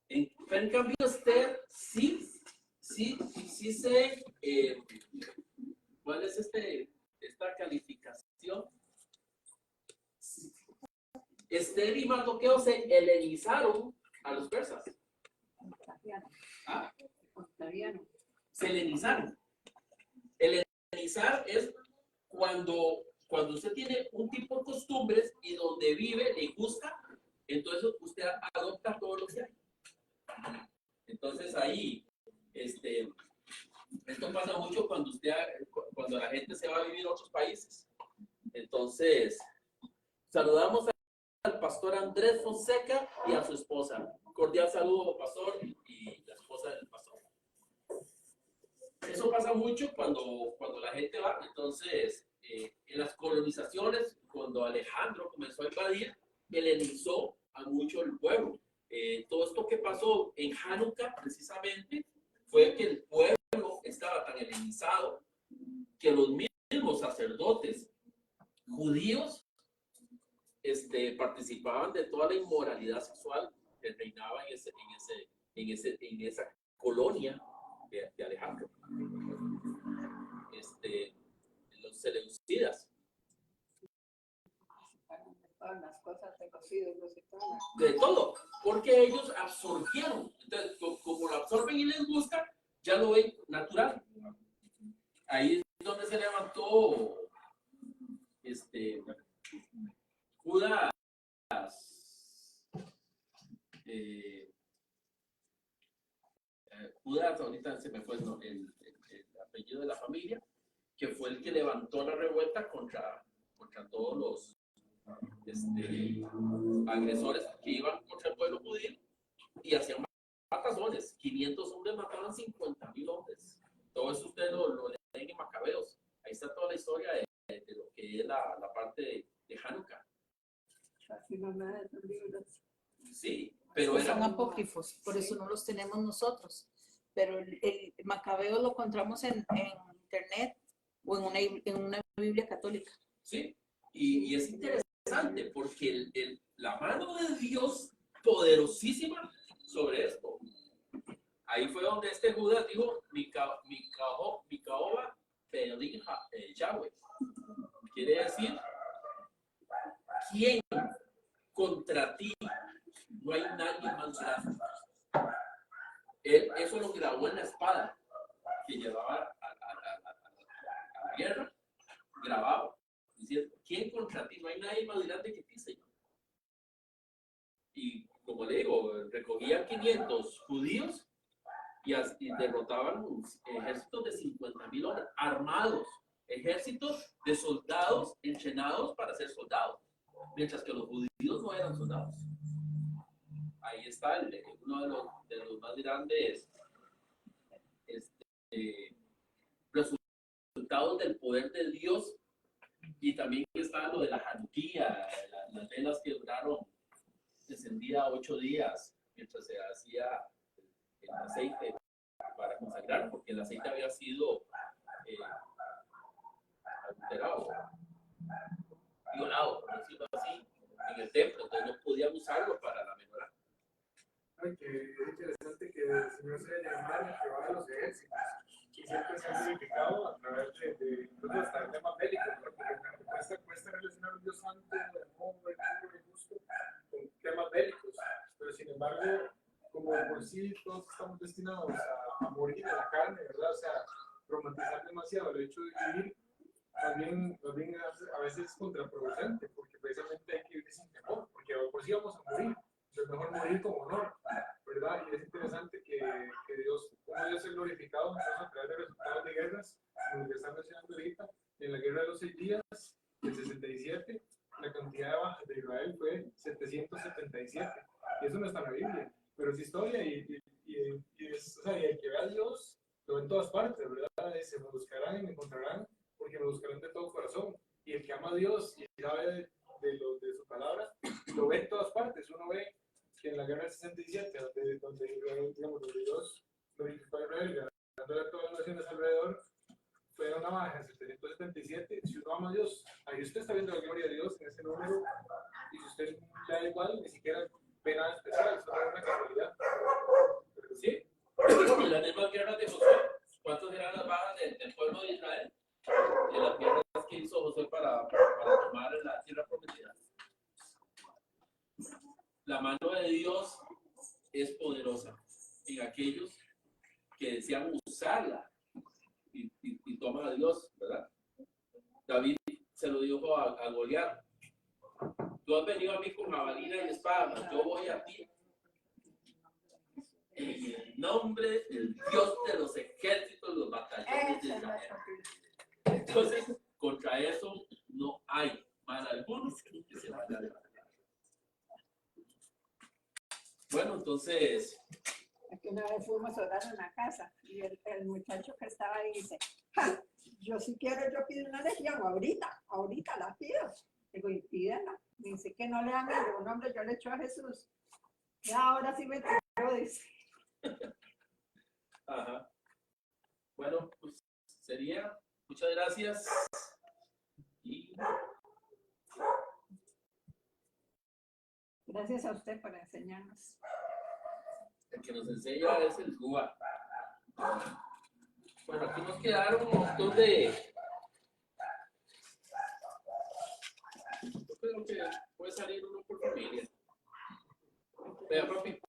Speaker 3: Pero en cambio, Esther sí sé cuál es esta calificación. Esther y Mardoqueo se helenizaron a los persas. ¿Ah? Se helenizaron. Helenizar es cuando usted tiene un tipo de costumbres y donde vive le gusta, entonces usted adopta todo lo que hay. Entonces ahí, esto pasa mucho cuando la gente se va a vivir a otros países. Entonces, saludamos al pastor Andrés Fonseca y a su esposa. Cordial saludo, pastor, y la esposa del pastor. Eso pasa mucho cuando la gente va. Entonces, en las colonizaciones, cuando Alejandro comenzó a invadir, helenizó a mucho el pueblo. Todo esto que pasó en Hanukkah, precisamente, fue que el pueblo estaba tan helenizado que los mismos sacerdotes judíos participaban de toda la inmoralidad sexual que reinaba en esa colonia de Alejandro. Los seleucidas.
Speaker 6: Todas las cosas de los ídolos y todo.
Speaker 3: De todo, porque ellos absorbieron. Entonces, como lo absorben y les gusta, ya lo ven natural. Ahí es donde se levantó Judas, Judas, ahorita se me fue el apellido de la familia, que fue el que levantó la revuelta contra todos los agresores que iban contra el pueblo judío y hacían matazones. 500 hombres mataban 50,000 hombres. Todo eso ustedes lo leen en Macabeos. Ahí está toda la historia de lo que es la parte de Hanukkah.
Speaker 6: Casi no nada de esos libros.
Speaker 3: Sí, pero
Speaker 2: Estos son apócrifos, por eso no los tenemos nosotros. Pero el Macabeo lo encontramos en internet o en una Biblia católica.
Speaker 3: sí, y es interesante porque la mano de Dios poderosísima sobre esto. Ahí fue donde Judas dijo, Micaoba Pelin Yahweh. Quiere decir, ¿quién contra ti? No hay nadie más grande. Él eso lo grabó en la espada que llevaba a la guerra, grabado, diciendo, ¿quién contra ti? No hay nadie más grande que ti, Señor. Y como le digo, recogían 500 judíos y derrotaban ejércitos de 50,000 hombres, armados, ejércitos de soldados entrenados para ser soldados, mientras que los judíos no eran soldados. Ahí está uno de los más grandes resultados del poder de Dios. Y también está lo de la Hanukkah, las velas que duraron, se encendía 8 días mientras se hacía el aceite para consagrar, porque el aceite había sido adulterado, violado, por decirlo así, en el templo, entonces no podían usarlo para la menorá.
Speaker 5: Ay, qué interesante interesante que el Señor se llama Jehová de los ejércitos y siempre se ha significado a través de incluso hasta el tema bélico, ¿no? Porque cuesta relacionar un Dios santo, de amor, de puro y justo con temas bélicos, pero sin embargo, como por sí todos estamos destinados a morir en la carne, ¿verdad? O sea, romantizar demasiado el hecho de vivir también a veces es contraproducente, porque precisamente hay que vivir sin temor, porque por sí vamos a morir, es mejor morir con honor, ¿verdad? Y es interesante que Dios, como Dios es glorificado nosotros a través de resultados de guerras, como que están mencionando ahorita, en la guerra de los 6 días, del 67, la cantidad de bajas de Israel fue 777, y eso no está en la Biblia, pero es historia o sea, y el que ve a Dios lo ve en todas partes, ¿verdad? Se me buscarán y me encontrarán, porque me buscarán de todo corazón. Y el que ama a Dios y sabe de su palabra, lo ve en todas partes. Uno ve que en la guerra del 67, donde Dios glorificó a Israel, ganándole a todas las naciones alrededor, fue una baja en 777. Si uno ama a Dios, ahí usted está viendo la gloria de Dios en ese número, y si usted le da igual, ni siquiera ve nada especial, eso es una casualidad. Pero
Speaker 3: Sí, en las mismas guerras de Josué, ¿cuántas eran las bajas del pueblo de Israel? En las guerras que hizo Josué para tomar la tierra prometida. La mano de Dios es poderosa en aquellos que desean usarla y toman a Dios, ¿verdad? David se lo dijo a Goliat: tú has venido a mí con jabalina y espada, mas yo voy a ti en el nombre del Dios de los ejércitos, los batallones de Israel. Entonces, contra eso no hay mal alguno que se vaya a levantar. Bueno, entonces,
Speaker 6: Aquí una vez fuimos a orar en la casa y el muchacho que estaba ahí dice, "Ja, yo si quiero, yo pido una legión, ahorita la pido". Digo, y pídela. Me dice que no le dan un hombre, yo le echo a Jesús. Y ahora sí me tiró, dice.
Speaker 3: ajá. Bueno, pues sería, muchas gracias. Y
Speaker 6: Gracias a usted por enseñarnos.
Speaker 3: el que nos enseña es el Cuba. Bueno, aquí nos quedaron un montón de... Yo creo que puede salir uno por familia. Vea, papi.